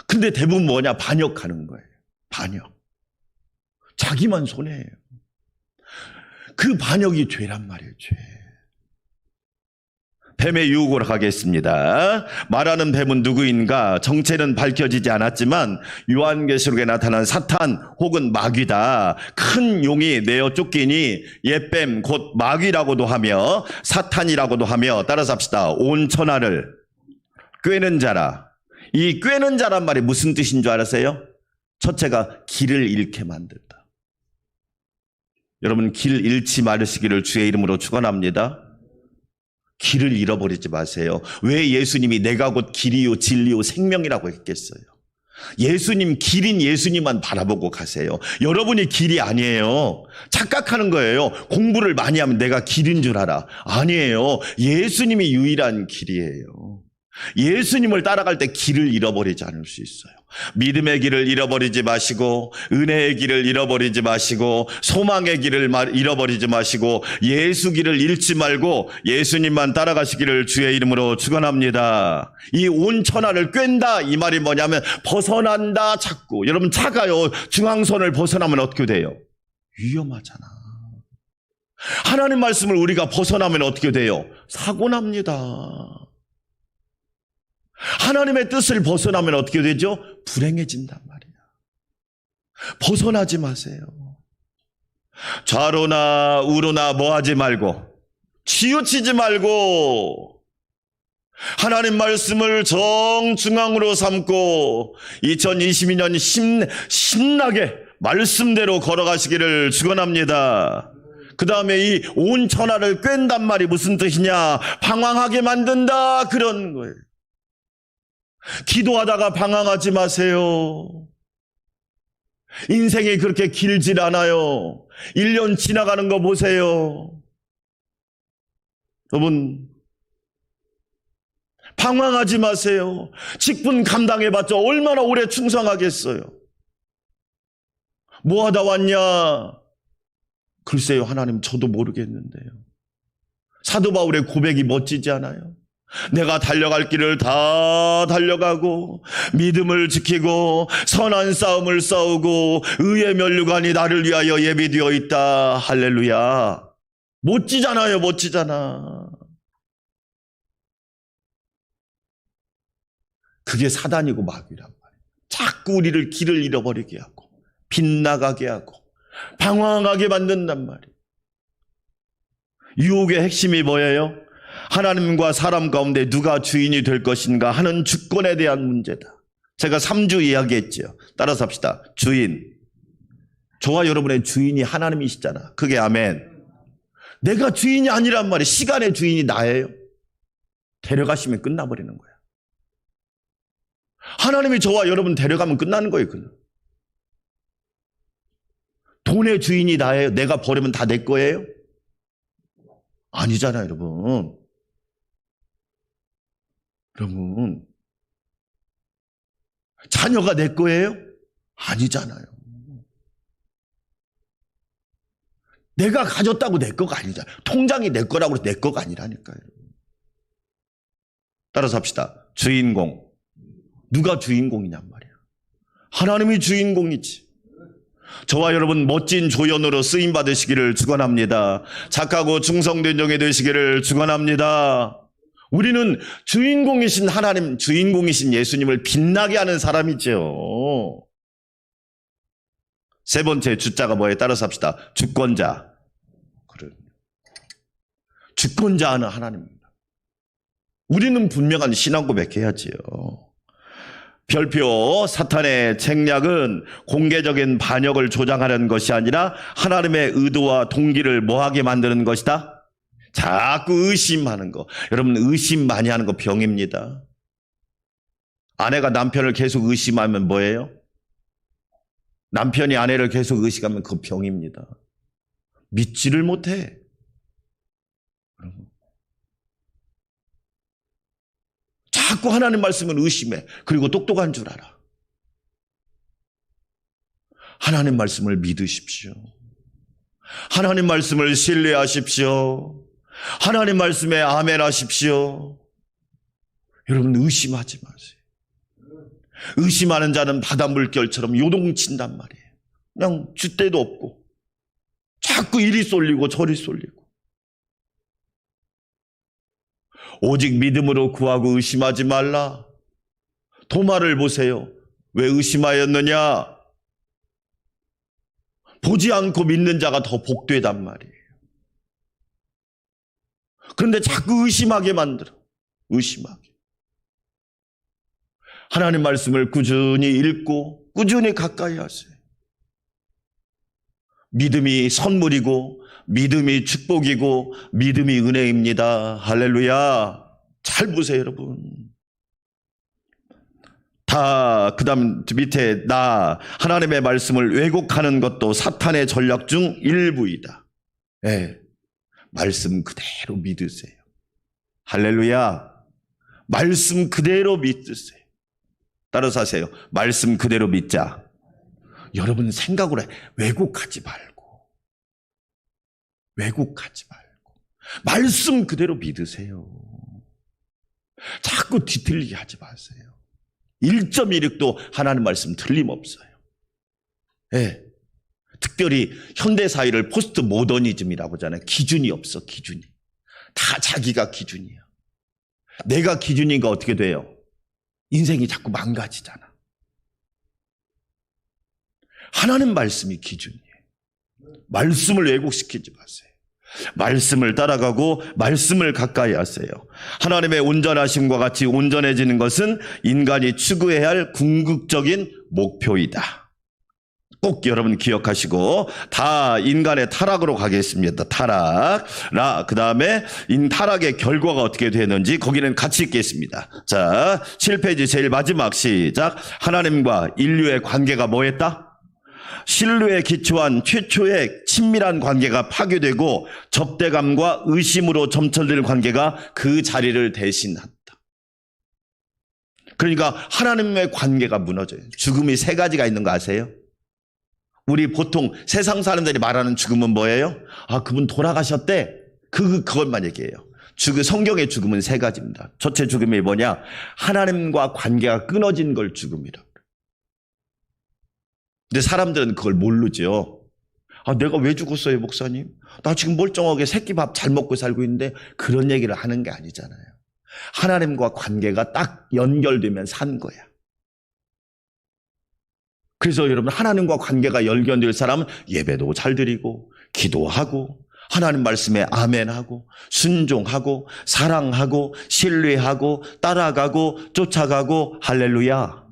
근데 대부분 뭐냐? 반역하는 거예요. 반역. 자기만 손해예요. 그 반역이 죄란 말이에요. 죄. 뱀의 유혹을 하겠습니다. 말하는 뱀은 누구인가? 정체는 밝혀지지 않았지만 요한계시록에 나타난 사탄 혹은 마귀다. 큰 용이 내어 쫓기니 옛뱀 곧 마귀라고도 하며 사탄이라고도 하며, 따라서 합시다. 온 천하를 꿰는 자라. 이 꿰는 자란 말이 무슨 뜻인 줄 아세요? 첫째가 길을 잃게 만든다. 여러분, 길 잃지 말으시기를 주의 이름으로 축원합니다. 길을 잃어버리지 마세요. 왜 예수님이 내가 곧 길이요 진리요 생명이라고 했겠어요? 예수님, 길인 예수님만 바라보고 가세요. 여러분이 길이 아니에요. 착각하는 거예요. 공부를 많이 하면 내가 길인 줄 알아. 아니에요. 예수님이 유일한 길이에요. 예수님을 따라갈 때 길을 잃어버리지 않을 수 있어요. 믿음의 길을 잃어버리지 마시고, 은혜의 길을 잃어버리지 마시고, 소망의 길을 잃어버리지 마시고, 예수 길을 잃지 말고 예수님만 따라가시기를 주의 이름으로 축원합니다. 이 온 천하를 꿰는다, 이 말이 뭐냐면 벗어난다. 자꾸 여러분, 차가요. 중앙선을 벗어나면 어떻게 돼요? 위험하잖아. 하나님 말씀을 우리가 벗어나면 어떻게 돼요? 사고 납니다. 하나님의 뜻을 벗어나면 어떻게 되죠? 불행해진단 말이야. 벗어나지 마세요. 좌로나 우로나 뭐 하지 말고, 치우치지 말고, 하나님 말씀을 정중앙으로 삼고 2022년 신나게 말씀대로 걸어가시기를 축원합니다. 그 다음에 이 온 천하를 꿰는단 말이 무슨 뜻이냐? 방황하게 만든다, 그런 거예요. 기도하다가 방황하지 마세요. 인생이 그렇게 길질 않아요. 1년 지나가는 거 보세요. 여러분, 방황하지 마세요. 직분 감당해봤자 얼마나 오래 충성하겠어요. 뭐 하다 왔냐? 글쎄요, 하나님, 저도 모르겠는데요. 사도 바울의 고백이 멋지지 않아요? 내가 달려갈 길을 다 달려가고 믿음을 지키고 선한 싸움을 싸우고 의의 면류관이 나를 위하여 예비되어 있다. 할렐루야. 멋지잖아요. 멋지잖아. 그게 사단이고 마귀란 말이에요. 자꾸 우리를 길을 잃어버리게 하고 빗나가게 하고 방황하게 만든단 말이에요. 유혹의 핵심이 뭐예요? 하나님과 사람 가운데 누가 주인이 될 것인가 하는 주권에 대한 문제다. 제가 3주 이야기했죠. 따라서 합시다. 주인. 저와 여러분의 주인이 하나님이시잖아. 그게 아멘. 내가 주인이 아니란 말이에요. 시간의 주인이 나예요. 데려가시면 끝나버리는 거야. 하나님이 저와 여러분 데려가면 끝나는 거예요. 그냥. 돈의 주인이 나예요. 내가 버리면 다 내 거예요? 아니잖아요, 여러분. 여러분, 자녀가 내 거예요? 아니잖아요. 내가 가졌다고 내 거가 아니잖아요. 통장이 내 거라고 해서 내 거가 아니라니까요. 따라서 합시다. 주인공. 누가 주인공이냔 말이야. 하나님이 주인공이지. 저와 여러분 멋진 조연으로 쓰임받으시기를 축원합니다. 착하고 충성된 종이 되시기를 축원합니다. 우리는 주인공이신 하나님, 주인공이신 예수님을 빛나게 하는 사람이죠. 세 번째 주자가 뭐예요? 따라서 합시다. 주권자. 그래. 주권자는 하나님입니다. 우리는 분명한 신앙 고백해야지요. 별표 사탄의 책략은 공개적인 반역을 조장하려는 것이 아니라 하나님의 의도와 동기를 뭐하게 만드는 것이다? 자꾸 의심하는 거. 여러분, 의심 많이 하는 거 병입니다. 아내가 남편을 계속 의심하면 뭐예요? 남편이 아내를 계속 의심하면 그 병입니다. 믿지를 못해. 여러분. 자꾸 하나님 말씀을 의심해. 그리고 똑똑한 줄 알아. 하나님 말씀을 믿으십시오. 하나님 말씀을 신뢰하십시오. 하나님 말씀에 아멘 하십시오. 여러분 의심하지 마세요. 의심하는 자는 바닷물결처럼 요동친단 말이에요. 그냥 줏대도 없고 자꾸 이리 쏠리고 저리 쏠리고. 오직 믿음으로 구하고 의심하지 말라. 도마를 보세요. 왜 의심하였느냐? 보지 않고 믿는 자가 더 복되단 말이에요. 그런데 자꾸 의심하게 만들어. 의심하게. 하나님 말씀을 꾸준히 읽고 꾸준히 가까이 하세요. 믿음이 선물이고 믿음이 축복이고 믿음이 은혜입니다. 할렐루야. 잘 보세요, 여러분. 그 다음 밑에 하나님의 말씀을 왜곡하는 것도 사탄의 전략 중 일부이다. 네. 말씀 그대로 믿으세요. 할렐루야. 말씀 그대로 믿으세요. 따라서 하세요. 말씀 그대로 믿자. 여러분 생각으로 해. 왜곡하지 말고. 왜곡하지 말고. 말씀 그대로 믿으세요. 자꾸 뒤틀리게 하지 마세요. 1.16도 하나님 말씀 틀림없어요. 네. 특별히 현대사회를 포스트 모더니즘이라고 하잖아요. 기준이 없어, 기준이. 다 자기가 기준이야. 내가 기준이니까 어떻게 돼요? 인생이 자꾸 망가지잖아. 하나님 말씀이 기준이에요. 말씀을 왜곡시키지 마세요. 말씀을 따라가고 말씀을 가까이 하세요. 하나님의 온전하심과 같이 온전해지는 것은 인간이 추구해야 할 궁극적인 목표이다. 꼭 여러분 기억하시고 다 인간의 타락으로 가겠습니다. 타락. 그 다음에 타락의 결과가 어떻게 되는지 거기는 같이 읽겠습니다. 자, 7페이지 제일 마지막 시작. 하나님과 인류의 관계가 뭐였다? 신뢰에 기초한 최초의 친밀한 관계가 파괴되고 접대감과 의심으로 점철될 관계가 그 자리를 대신한다. 그러니까 하나님의 관계가 무너져요. 죽음이 3가지가 있는 거 아세요? 우리 보통 세상 사람들이 말하는 죽음은 뭐예요? 그분 돌아가셨대. 그것만 얘기해요. 성경의 죽음은 3가지입니다. 첫째 죽음이 뭐냐? 하나님과 관계가 끊어진 걸 죽음이라고. 근데 사람들은 그걸 모르죠. 내가 왜 죽었어요, 목사님? 나 지금 멀쩡하게 새끼밥 잘 먹고 살고 있는데 그런 얘기를 하는 게 아니잖아요. 하나님과 관계가 딱 연결되면 산 거야. 그래서 여러분 하나님과 관계가 연결될 사람은 예배도 잘 드리고 기도하고 하나님 말씀에 아멘하고 순종하고 사랑하고 신뢰하고 따라가고 쫓아가고 할렐루야.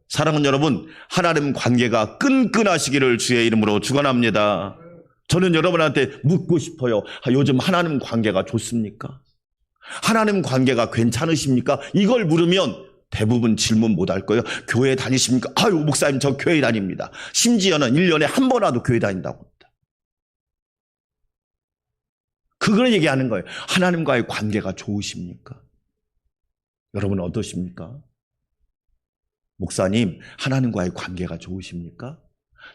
사랑하는 여러분, 하나님 관계가 끈끈하시기를 주의 이름으로 축원합니다. 저는 여러분한테 묻고 싶어요. 요즘 하나님 관계가 좋습니까? 하나님 관계가 괜찮으십니까? 이걸 물으면 대부분 질문 못 할 거예요. 교회 다니십니까? 목사님 저 교회 다닙니다. 심지어는 1년에 한 번 와도 교회 다닌다고 합니다. 그걸 얘기하는 거예요. 하나님과의 관계가 좋으십니까? 여러분 어떠십니까? 목사님, 하나님과의 관계가 좋으십니까?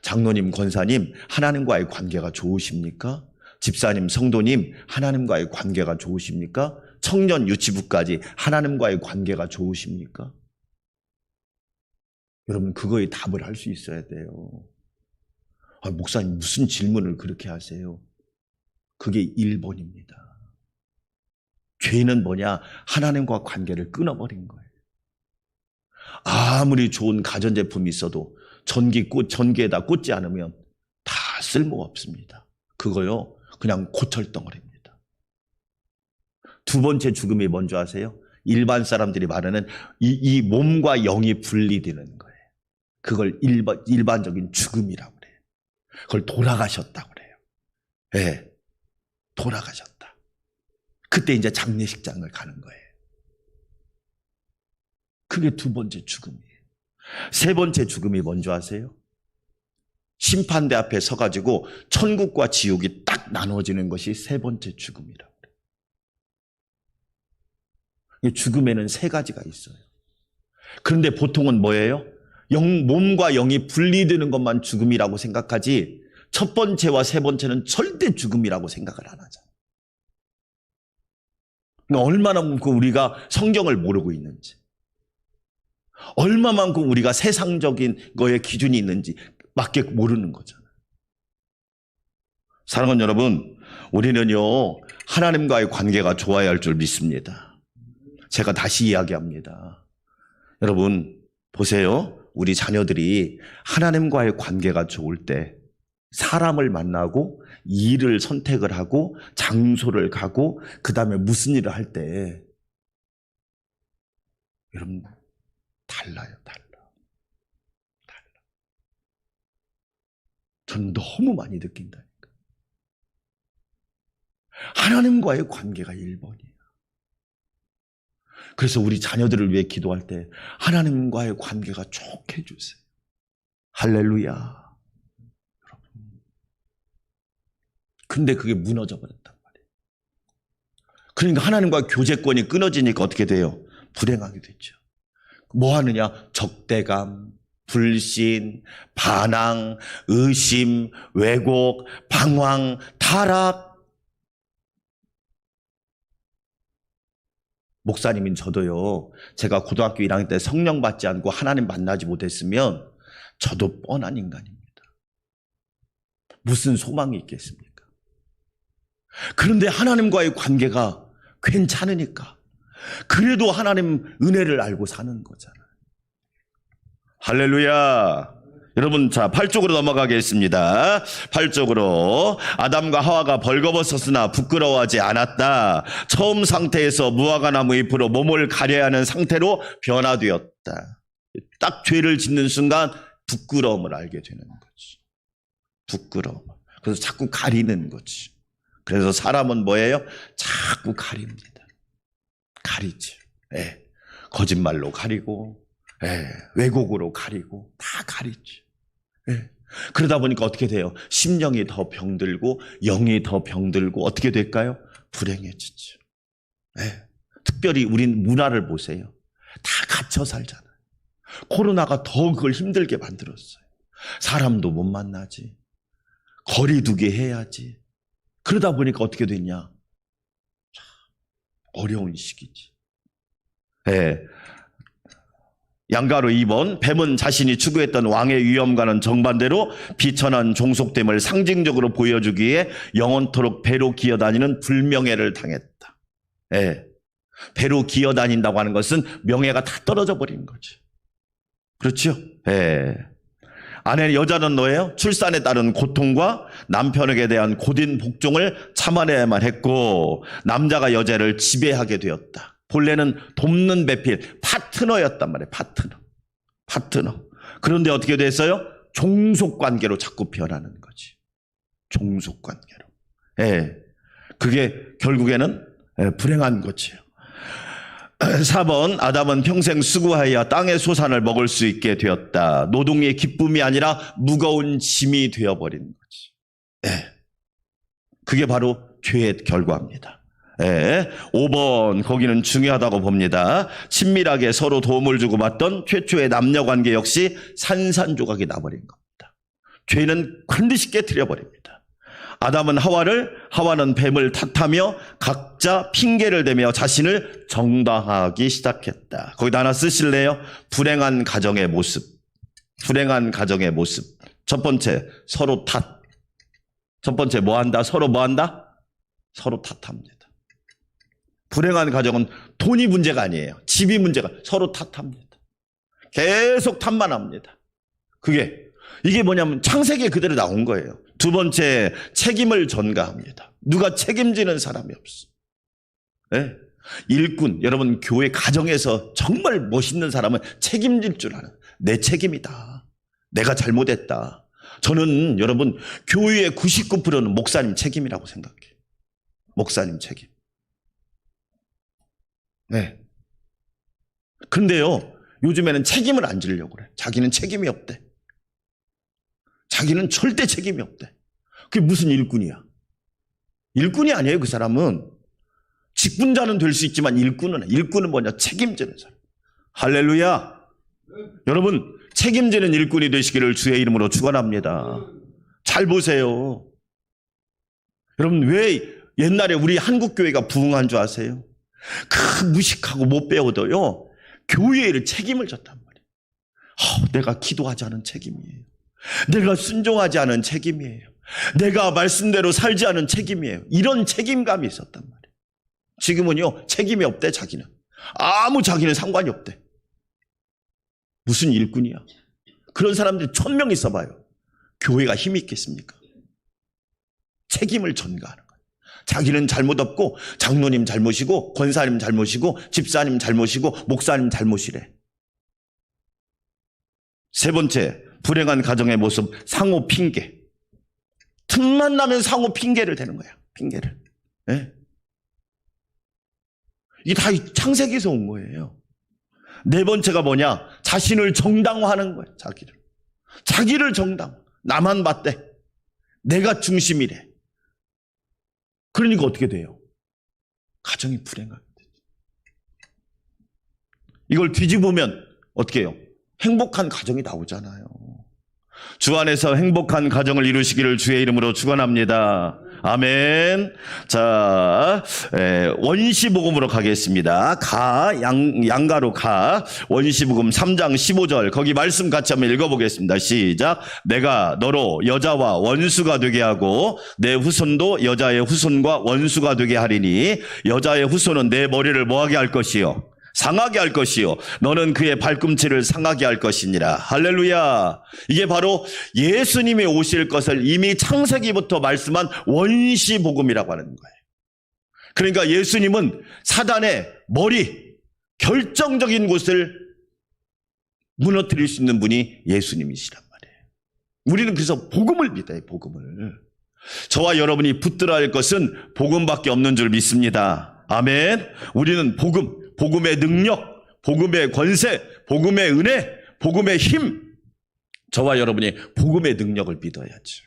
장로님, 권사님, 하나님과의 관계가 좋으십니까? 집사님, 성도님, 하나님과의 관계가 좋으십니까? 청년 유치부까지 하나님과의 관계가 좋으십니까? 여러분, 그거에 답을 할 수 있어야 돼요. 목사님, 무슨 질문을 그렇게 하세요? 그게 1번입니다. 죄는 뭐냐? 하나님과 관계를 끊어버린 거예요. 아무리 좋은 가전제품이 있어도 전기에다 꽂지 않으면 다 쓸모가 없습니다. 그거요, 그냥 고철덩어리입니다. 2번째 죽음이 뭔지 아세요? 일반 사람들이 말하는 이 몸과 영이 분리되는 거예요. 그걸 일반적인 죽음이라고 그래요. 그걸 돌아가셨다고 그래요. 네, 돌아가셨다. 그때 이제 장례식장을 가는 거예요. 그게 2번째 죽음이에요. 3번째 죽음이 뭔지 아세요? 심판대 앞에 서가지고 천국과 지옥이 딱 나눠지는 것이 3번째 죽음이라고 그래요. 죽음에는 세 가지가 있어요. 그런데 보통은 뭐예요? 몸과 영이 분리되는 것만 죽음이라고 생각하지 첫 번째와 세 번째는 절대 죽음이라고 생각을 안 하잖아요. 얼마나만큼 우리가 성경을 모르고 있는지, 얼마만큼 우리가 세상적인 거에 기준이 있는지 밖에 모르는 거잖아요. 사랑하는 여러분, 우리는요 하나님과의 관계가 좋아야 할 줄 믿습니다. 제가 다시 이야기합니다. 여러분 보세요. 우리 자녀들이 하나님과의 관계가 좋을 때 사람을 만나고 일을 선택을 하고 장소를 가고 그 다음에 무슨 일을 할 때 여러분 달라요. 달라. 저는 너무 많이 느낀다니까. 하나님과의 관계가 1번이에요. 그래서 우리 자녀들을 위해 기도할 때 하나님과의 관계가 좋게 해주세요. 할렐루야. 여러분. 근데 그게 무너져 버렸단 말이에요. 그러니까 하나님과 교제권이 끊어지니까 어떻게 돼요? 불행하게 됐죠. 뭐 하느냐? 적대감, 불신, 반항, 의심, 왜곡, 방황, 타락. 목사님인 저도요, 제가 고등학교 1학년 때 성령 받지 않고 하나님 만나지 못했으면 저도 뻔한 인간입니다. 무슨 소망이 있겠습니까? 그런데 하나님과의 관계가 괜찮으니까 그래도 하나님 은혜를 알고 사는 거잖아요. 할렐루야. 여러분, 자, 8쪽으로 넘어가겠습니다. 8쪽으로 아담과 하와가 벌거벗었으나 부끄러워하지 않았다. 처음 상태에서 무화과 나무 잎으로 몸을 가려야 하는 상태로 변화되었다. 딱 죄를 짓는 순간 부끄러움을 알게 되는 거지. 부끄러움. 그래서 자꾸 가리는 거지. 그래서 사람은 뭐예요? 자꾸 가립니다. 가리지. 예. 거짓말로 가리고, 예. 왜곡으로 가리고, 다 가리지. 예. 그러다 보니까 어떻게 돼요? 심령이 더 병들고 영이 더 병들고 어떻게 될까요? 불행해지죠. 예. 특별히 우린 문화를 보세요. 다 갇혀 살잖아요. 코로나가 더 그걸 힘들게 만들었어요. 사람도 못 만나지. 거리 두기 해야지. 그러다 보니까 어떻게 됐냐? 참 어려운 시기지. 예. 양가로 2번, 뱀은 자신이 추구했던 왕의 위엄과는 정반대로 비천한 종속됨을 상징적으로 보여주기에 영원토록 배로 기어다니는 불명예를 당했다. 예. 배로 기어다닌다고 하는 것은 명예가 다 떨어져 버린 거지. 그렇죠? 예. 아내 여자는 뭐예요? 출산에 따른 고통과 남편에게 대한 고된 복종을 참아내야만 했고 남자가 여자를 지배하게 되었다. 본래는 돕는 배필, 파트너였단 말이에요. 파트너. 그런데 어떻게 됐어요? 종속관계로 자꾸 변하는 거지. 종속관계로. 예. 그게 결국에는 불행한 거지요. 4번, 아담은 평생 수고하여 땅의 소산을 먹을 수 있게 되었다. 노동의 기쁨이 아니라 무거운 짐이 되어버린 거지. 예. 그게 바로 죄의 결과입니다. 예. 5번, 거기는 중요하다고 봅니다. 친밀하게 서로 도움을 주고받던 최초의 남녀관계 역시 산산조각이 나버린 겁니다. 죄는 반드시 깨트려버립니다. 아담은 하와는 뱀을 탓하며 각자 핑계를 대며 자신을 정당하기 시작했다. 거기다 하나 쓰실래요? 불행한 가정의 모습. 첫 번째, 서로 탓. 첫 번째, 뭐 한다? 서로 뭐 한다? 서로 탓합니다. 불행한 가정은 돈이 문제가 아니에요. 집이 문제가, 서로 탓합니다. 계속 탓만 합니다. 이게 뭐냐면 창세기에 그대로 나온 거예요. 두 번째, 책임을 전가합니다. 누가 책임지는 사람이 없어. 네? 일꾼, 여러분 교회 가정에서 정말 멋있는 사람은 책임질 줄 아는, 내 책임이다. 내가 잘못했다. 저는 여러분 교회의 99%는 목사님 책임이라고 생각해요. 목사님 책임. 네. 근데요, 요즘에는 책임을 안 지려고 그래. 자기는 책임이 없대. 자기는 절대 책임이 없대. 그게 무슨 일꾼이야? 일꾼이 아니에요, 그 사람은. 직분자는 될 수 있지만 일꾼은 뭐냐? 책임지는 사람. 할렐루야. 여러분, 책임지는 일꾼이 되시기를 주의 이름으로 축원합니다. 잘 보세요. 여러분, 왜 옛날에 우리 한국교회가 부흥한 줄 아세요? 무식하고 못 배워도요, 교회의 책임을 졌단 말이에요. 내가 기도하지 않은 책임이에요. 내가 순종하지 않은 책임이에요. 내가 말씀대로 살지 않은 책임이에요. 이런 책임감이 있었단 말이에요. 지금은요, 책임이 없대, 자기는. 자기는 상관이 없대. 무슨 일꾼이야? 그런 사람들이 1000명 있어봐요. 교회가 힘이 있겠습니까? 책임을 전가하는 거예요. 자기는 잘못 없고 장로님 잘못이고 권사님 잘못이고 집사님 잘못이고 목사님 잘못이래. 세 번째, 불행한 가정의 모습, 상호 핑계. 틈만 나면 상호 핑계를 대는 거야. 핑계를. 네? 이게 다 창세기에서 온 거예요. 네 번째가 뭐냐? 자신을 정당화하는 거예요. 자기를 정당. 나만 봤대. 내가 중심이래. 그러니까 어떻게 돼요? 가정이 불행하게 되죠. 이걸 뒤집으면 어떻게 해요? 행복한 가정이 나오잖아요. 주 안에서 행복한 가정을 이루시기를 주의 이름으로 축원합니다. 아멘. 자, 원시복음으로 가겠습니다. 양가로 원시복음 3장 15절 거기 말씀 같이 한번 읽어보겠습니다. 시작. 내가 너로 여자와 원수가 되게 하고 내 후손도 여자의 후손과 원수가 되게 하리니 여자의 후손은 내 머리를 뭐하게 할 것이요? 상하게 할 것이요 너는 그의 발꿈치를 상하게 할 것이니라. 할렐루야. 이게 바로 예수님이 오실 것을 이미 창세기부터 말씀한 원시복음이라고 하는 거예요. 그러니까 예수님은 사단의 머리, 결정적인 곳을 무너뜨릴 수 있는 분이 예수님이시란 말이에요. 우리는 그래서 복음을 믿어요. 복음을. 저와 여러분이 붙들어야 할 것은 복음밖에 없는 줄 믿습니다. 아멘. 우리는 복음의 능력, 복음의 권세, 복음의 은혜, 복음의 힘. 저와 여러분이 복음의 능력을 믿어야죠.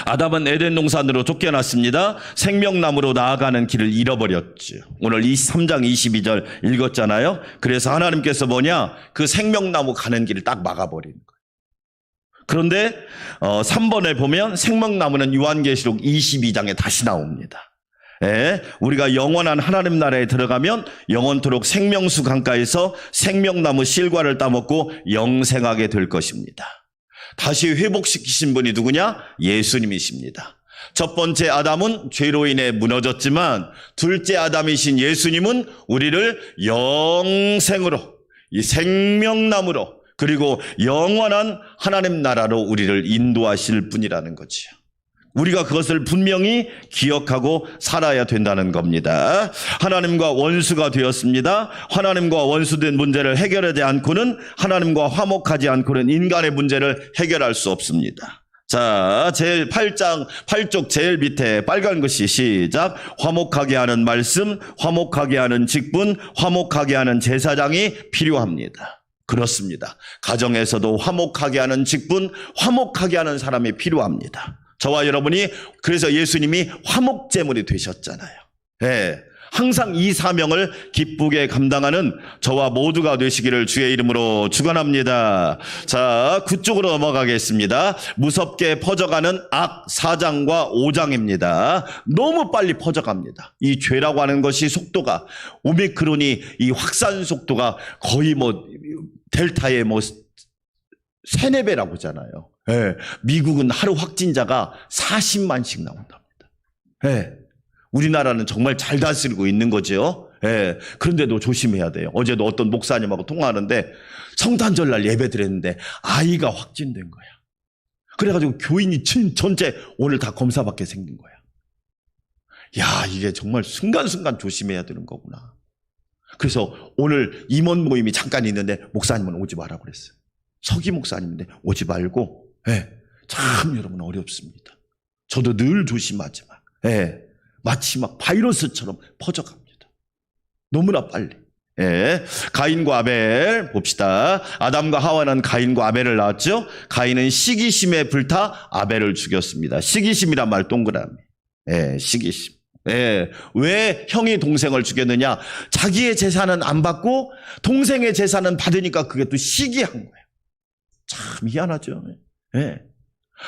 아담은 에덴 동산으로 쫓겨났습니다. 생명나무로 나아가는 길을 잃어버렸죠. 오늘 3장 22절 읽었잖아요. 그래서 하나님께서 뭐냐? 그 생명나무 가는 길을 딱 막아버리는 거예요. 그런데 3번에 보면 생명나무는 요한계시록 22장에 다시 나옵니다. 우리가 영원한 하나님 나라에 들어가면 영원토록 생명수 강가에서 생명나무 실과를 따먹고 영생하게 될 것입니다. 다시 회복시키신 분이 누구냐? 예수님이십니다. 첫 번째 아담은 죄로 인해 무너졌지만 둘째 아담이신 예수님은 우리를 영생으로, 이 생명나무로, 그리고 영원한 하나님 나라로 우리를 인도하실 분이라는 거지요. 우리가 그것을 분명히 기억하고 살아야 된다는 겁니다. 하나님과 원수가 되었습니다. 하나님과 원수된 문제를 해결하지 않고는, 하나님과 화목하지 않고는 인간의 문제를 해결할 수 없습니다. 자, 제일 8쪽 제일 밑에 빨간 것이 시작. 화목하게 하는 말씀, 화목하게 하는 직분, 화목하게 하는 제사장이 필요합니다. 그렇습니다. 가정에서도 화목하게 하는 직분, 화목하게 하는 사람이 필요합니다. 저와 여러분이 그래서 예수님이 화목제물이 되셨잖아요. 항상 이 사명을 기쁘게 감당하는 저와 모두가 되시기를 주의 이름으로 축원합니다. 자, 그쪽으로 넘어가겠습니다. 무섭게 퍼져가는 악 4장과 5장입니다. 너무 빨리 퍼져갑니다. 이 죄라고 하는 것이 속도가, 오미크론이 이 확산 속도가 거의 델타의 3-4배라고 하잖아요. 미국은 하루 확진자가 40만씩 나온답니다. 우리나라는 정말 잘 다스리고 있는 거죠. 그런데도 조심해야 돼요. 어제도 어떤 목사님하고 통화하는데 성탄절날 예배 드렸는데 아이가 확진된 거야. 그래가지고 교인이 전체 오늘 다 검사받게 생긴 거야. 야, 이게 정말 순간순간 조심해야 되는 거구나. 그래서 오늘 임원 모임이 잠깐 있는데 목사님은 오지 마라 그랬어요. 서기 목사님인데 오지 말고. 참 여러분 어렵습니다. 저도 늘 조심하지만 마치 막 바이러스처럼 퍼져갑니다. 너무나 빨리. 가인과 아벨 봅시다. 아담과 하와는 가인과 아벨을 낳았죠. 가인은 시기심에 불타 아벨을 죽였습니다. 시기심이란 말 동그라미. 시기심. 예, 왜 형이 동생을 죽였느냐? 자기의 재산은 안 받고 동생의 재산은 받으니까 그게 또 시기한 거예요. 참 희한하죠. 예.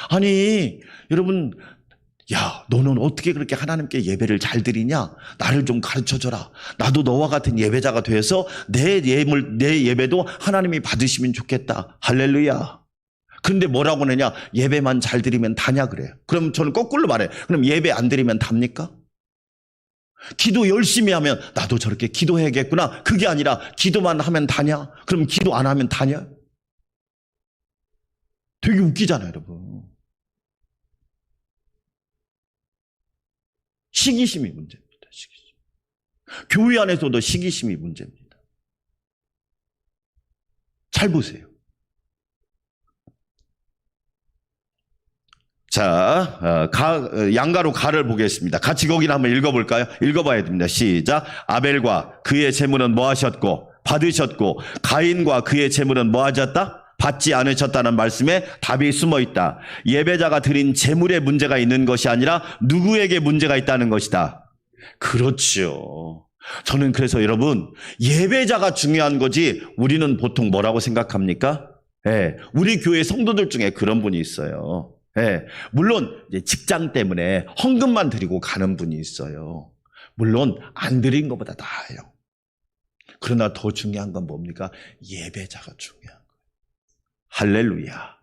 아니, 여러분, 야, 너는 어떻게 그렇게 하나님께 예배를 잘 드리냐? 나를 좀 가르쳐줘라. 나도 너와 같은 예배자가 되어서 내 예배도 하나님이 받으시면 좋겠다. 할렐루야. 근데 뭐라고 하느냐? 예배만 잘 드리면 다냐 그래요. 그럼 저는 거꾸로 말해요. 그럼 예배 안 드리면 답니까? 기도 열심히 하면 나도 저렇게 기도해야겠구나. 그게 아니라 기도만 하면 다냐? 그럼 기도 안 하면 다냐? 되게 웃기잖아요, 여러분. 시기심이 문제입니다. 시기심. 교회 안에서도 시기심이 문제입니다. 잘 보세요. 자, 양가로 가를 보겠습니다. 같이 거기는 한번 읽어볼까요? 읽어봐야 됩니다. 시작. 아벨과 그의 재물은 뭐 하셨고 받으셨고 가인과 그의 재물은 뭐 하셨다? 받지 않으셨다는 말씀에 답이 숨어 있다. 예배자가 드린 재물에 문제가 있는 것이 아니라 누구에게 문제가 있다는 것이다. 그렇죠. 저는 그래서 여러분, 예배자가 중요한 거지 우리는 보통 뭐라고 생각합니까? 예, 우리 교회 성도들 중에 그런 분이 있어요. 예, 물론 이제 직장 때문에 헌금만 드리고 가는 분이 있어요. 물론 안 드린 것보다 나아요. 그러나 더 중요한 건 뭡니까? 예배자가 중요한 거예요. 할렐루야.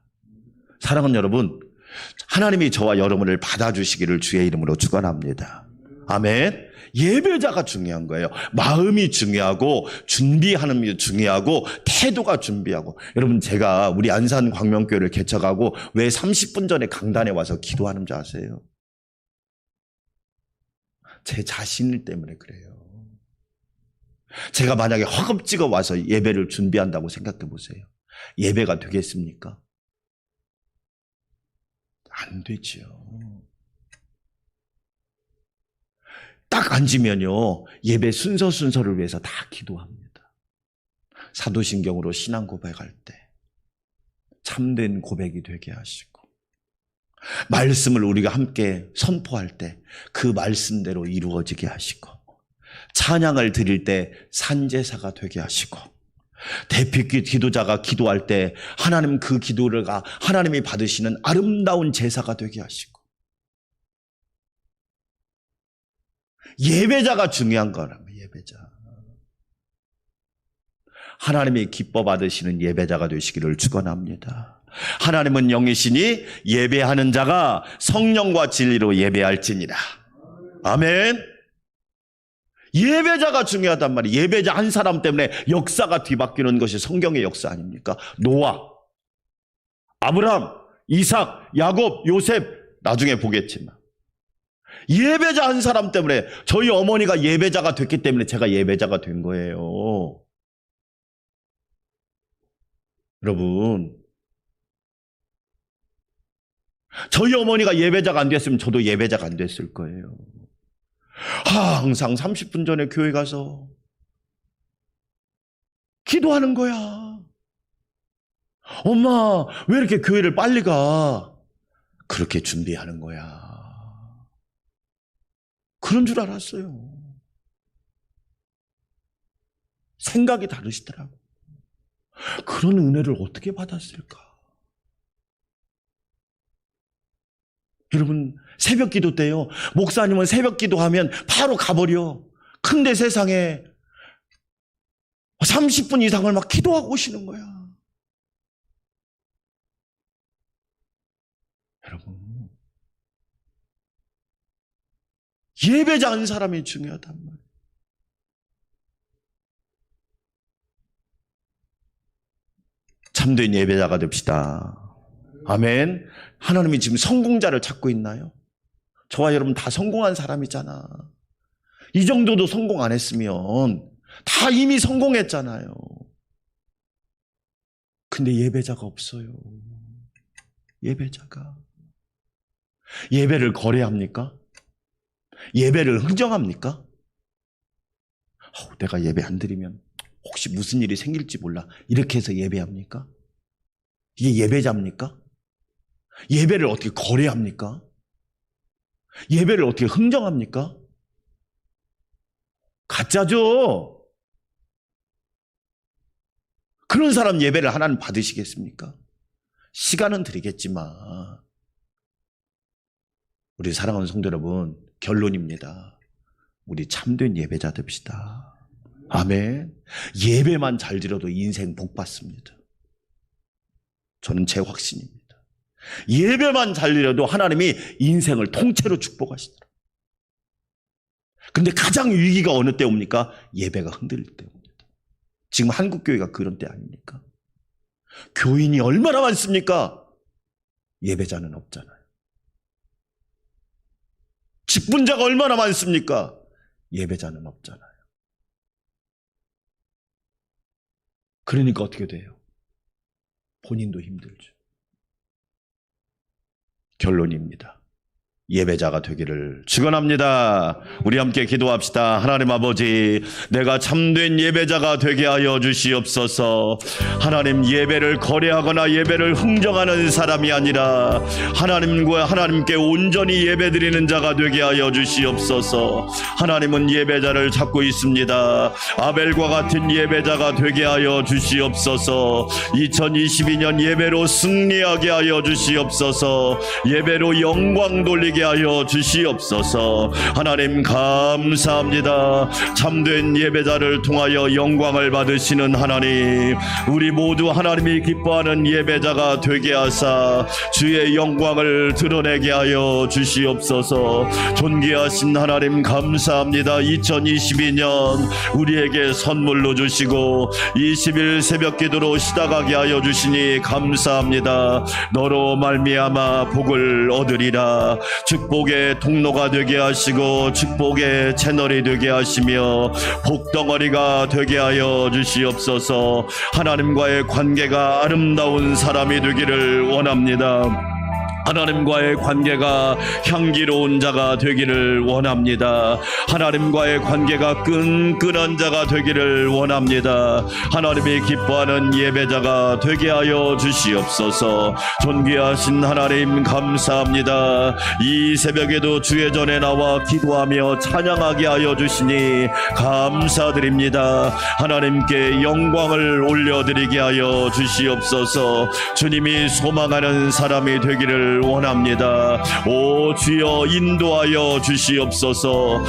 사랑하는 여러분, 하나님이 저와 여러분을 받아주시기를 주의 이름으로 축원합니다. 아멘. 예배자가 중요한 거예요. 마음이 중요하고 준비하는 게 중요하고 태도가 준비하고. 여러분, 제가 우리 안산 광명교회를 개척하고 왜 30분 전에 강단에 와서 기도하는 줄 아세요? 제 자신 때문에 그래요. 제가 만약에 허겁지겁 와서 예배를 준비한다고 생각해 보세요. 예배가 되겠습니까? 안 되죠. 딱 앉으면요, 예배 순서를 위해서 다 기도합니다. 사도신경으로 신앙 고백할 때 참된 고백이 되게 하시고, 말씀을 우리가 함께 선포할 때 그 말씀대로 이루어지게 하시고, 찬양을 드릴 때 산제사가 되게 하시고, 대피기 기도자가 기도할 때 하나님 그 기도를 하나님이 받으시는 아름다운 제사가 되게 하시고, 예배자가 중요한 거라면 예배자. 하나님이 기뻐 받으시는 예배자가 되시기를 축원합니다. 하나님은 영이시니 예배하는 자가 성령과 진리로 예배할지니라. 아멘. 예배자가 중요하단 말이에요. 예배자 한 사람 때문에 역사가 뒤바뀌는 것이 성경의 역사 아닙니까? 노아, 아브라함, 이삭, 야곱, 요셉, 나중에 보겠지만 예배자 한 사람 때문에, 저희 어머니가 예배자가 됐기 때문에 제가 예배자가 된 거예요. 여러분, 저희 어머니가 예배자가 안 됐으면 저도 예배자가 안 됐을 거예요. 항상 30분 전에 교회 가서 기도하는 거야. 엄마, 왜 이렇게 교회를 빨리 가? 그렇게 준비하는 거야. 그런 줄 알았어요. 생각이 다르시더라고. 그런 은혜를 어떻게 받았을까? 여러분, 새벽 기도 때요, 목사님은 새벽 기도하면 바로 가버려. 근데 세상에 30분 이상을 막 기도하고 오시는 거야. 여러분, 예배자 한 사람이 중요하단 말이에요. 참된 예배자가 됩시다. 아멘. 하나님이 지금 성공자를 찾고 있나요? 저와 여러분 다 성공한 사람이잖아. 이 정도도 성공 안 했으면 다 이미 성공했잖아요. 근데 예배자가 없어요. 예배자가. 예배를 거래합니까? 예배를 흥정합니까? 내가 예배 안 드리면 혹시 무슨 일이 생길지 몰라, 이렇게 해서 예배합니까? 이게 예배자입니까? 예배를 어떻게 거래합니까? 예배를 어떻게 흥정합니까? 가짜죠. 그런 사람 예배를 하나님 받으시겠습니까? 시간은 드리겠지만 우리 사랑하는 성도 여러분, 결론입니다. 우리 참된 예배자 됩시다. 아멘. 예배만 잘 드려도 인생 복 받습니다. 저는 제 확신입니다. 예배만 잘 드려도 하나님이 인생을 통째로 축복하시더라. 근데 가장 위기가 어느 때 옵니까? 예배가 흔들릴 때 옵니다. 지금 한국교회가 그런 때 아닙니까? 교인이 얼마나 많습니까? 예배자는 없잖아요. 직분자가 얼마나 많습니까? 예배자는 없잖아요. 그러니까 어떻게 돼요? 본인도 힘들죠. 결론입니다. 예배자가 되기를 축원합니다. 우리 함께 기도합시다. 하나님 아버지, 내가 참된 예배자가 되게 하여 주시옵소서. 하나님, 예배를 거래하거나 예배를 흥정하는 사람이 아니라 하나님께 온전히 예배드리는 자가 되게 하여 주시옵소서. 하나님은 예배자를 찾고 있습니다. 아벨과 같은 예배자가 되게 하여 주시옵소서. 2022년 예배로 승리하게 하여 주시옵소서. 예배로 영광 돌리게 하여 주시옵소서. 하나님 감사합니다. 참된 예배자를 통하여 영광을 받으시는 하나님, 우리 모두 하나님이 기뻐하는 예배자가 되게 하사 주의 영광을 드러내게 하여 주시옵소서. 존귀하신 하나님 감사합니다. 2022년 우리에게 선물로 주시고 20일 새벽 기도로 시작하게 하여 주시니 감사합니다. 너로 말미암아 복을 얻으리라. 축복의 통로가 되게 하시고 축복의 채널이 되게 하시며 복덩어리가 되게 하여 주시옵소서. 하나님과의 관계가 아름다운 사람이 되기를 원합니다. 하나님과의 관계가 향기로운 자가 되기를 원합니다. 하나님과의 관계가 끈끈한 자가 되기를 원합니다. 하나님이 기뻐하는 예배자가 되게 하여 주시옵소서. 존귀하신 하나님 감사합니다. 이 새벽에도 주의 전에 나와 기도하며 찬양하게 하여 주시니 감사드립니다. 하나님께 영광을 올려드리게 하여 주시옵소서. 주님이 소망하는 사람이 되기를 원합니다. 오 주여 인도하여 주시옵소서.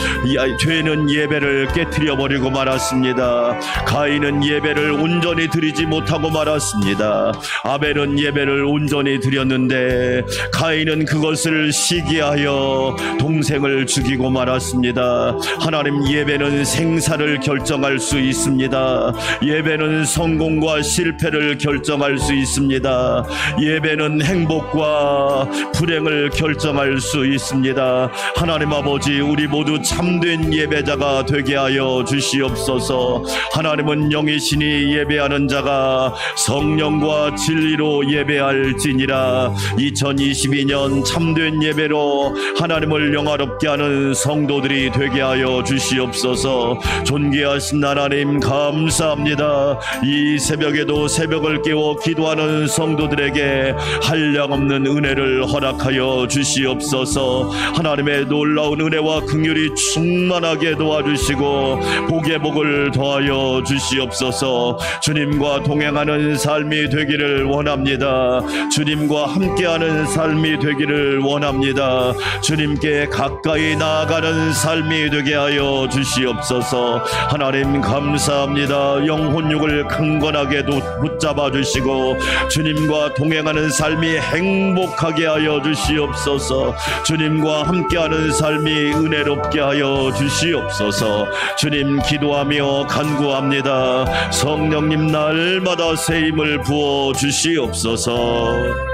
죄는 예배를 깨트려 버리고 말았습니다. 가인은 예배를 온전히 드리지 못하고 말았습니다. 아벨은 예배를 온전히 드렸는데 가인은 그것을 시기하여 동생을 죽이고 말았습니다. 하나님, 예배는 생사를 결정할 수 있습니다. 예배는 성공과 실패를 결정할 수 있습니다. 예배는 행복과 불행을 결정할 수 있습니다. 하나님 아버지, 우리 모두 참된 예배자가 되게 하여 주시옵소서. 하나님은 영이시니 예배하는 자가 성령과 진리로 예배할지니라. 2022년 참된 예배로 하나님을 영화롭게 하는 성도들이 되게 하여 주시옵소서. 존귀하신 하나님 감사합니다. 이 새벽에도 새벽을 깨워 기도하는 성도들에게 한량없는 은혜를 허락하여 주시옵소서. 하나님의 놀라운 은혜와 긍휼이 충만하게 도와주시고 복의 복을 더하여 주시옵소서. 주님과 동행하는 삶이 되기를 원합니다. 주님과 함께하는 삶이 되기를 원합니다. 주님께 가까이 나아가는 삶이 되게 하여 주시옵소서. 하나님 감사합니다. 영혼육을 강건하게 붙잡아 주시고 주님과 동행하는 삶이 행복하게 하여 주시옵소서. 주님과 함께하는 삶이 은혜롭게 하여 주시옵소서. 주님 기도하며 간구합니다. 성령님 날마다 새 힘을 부어 주시옵소서.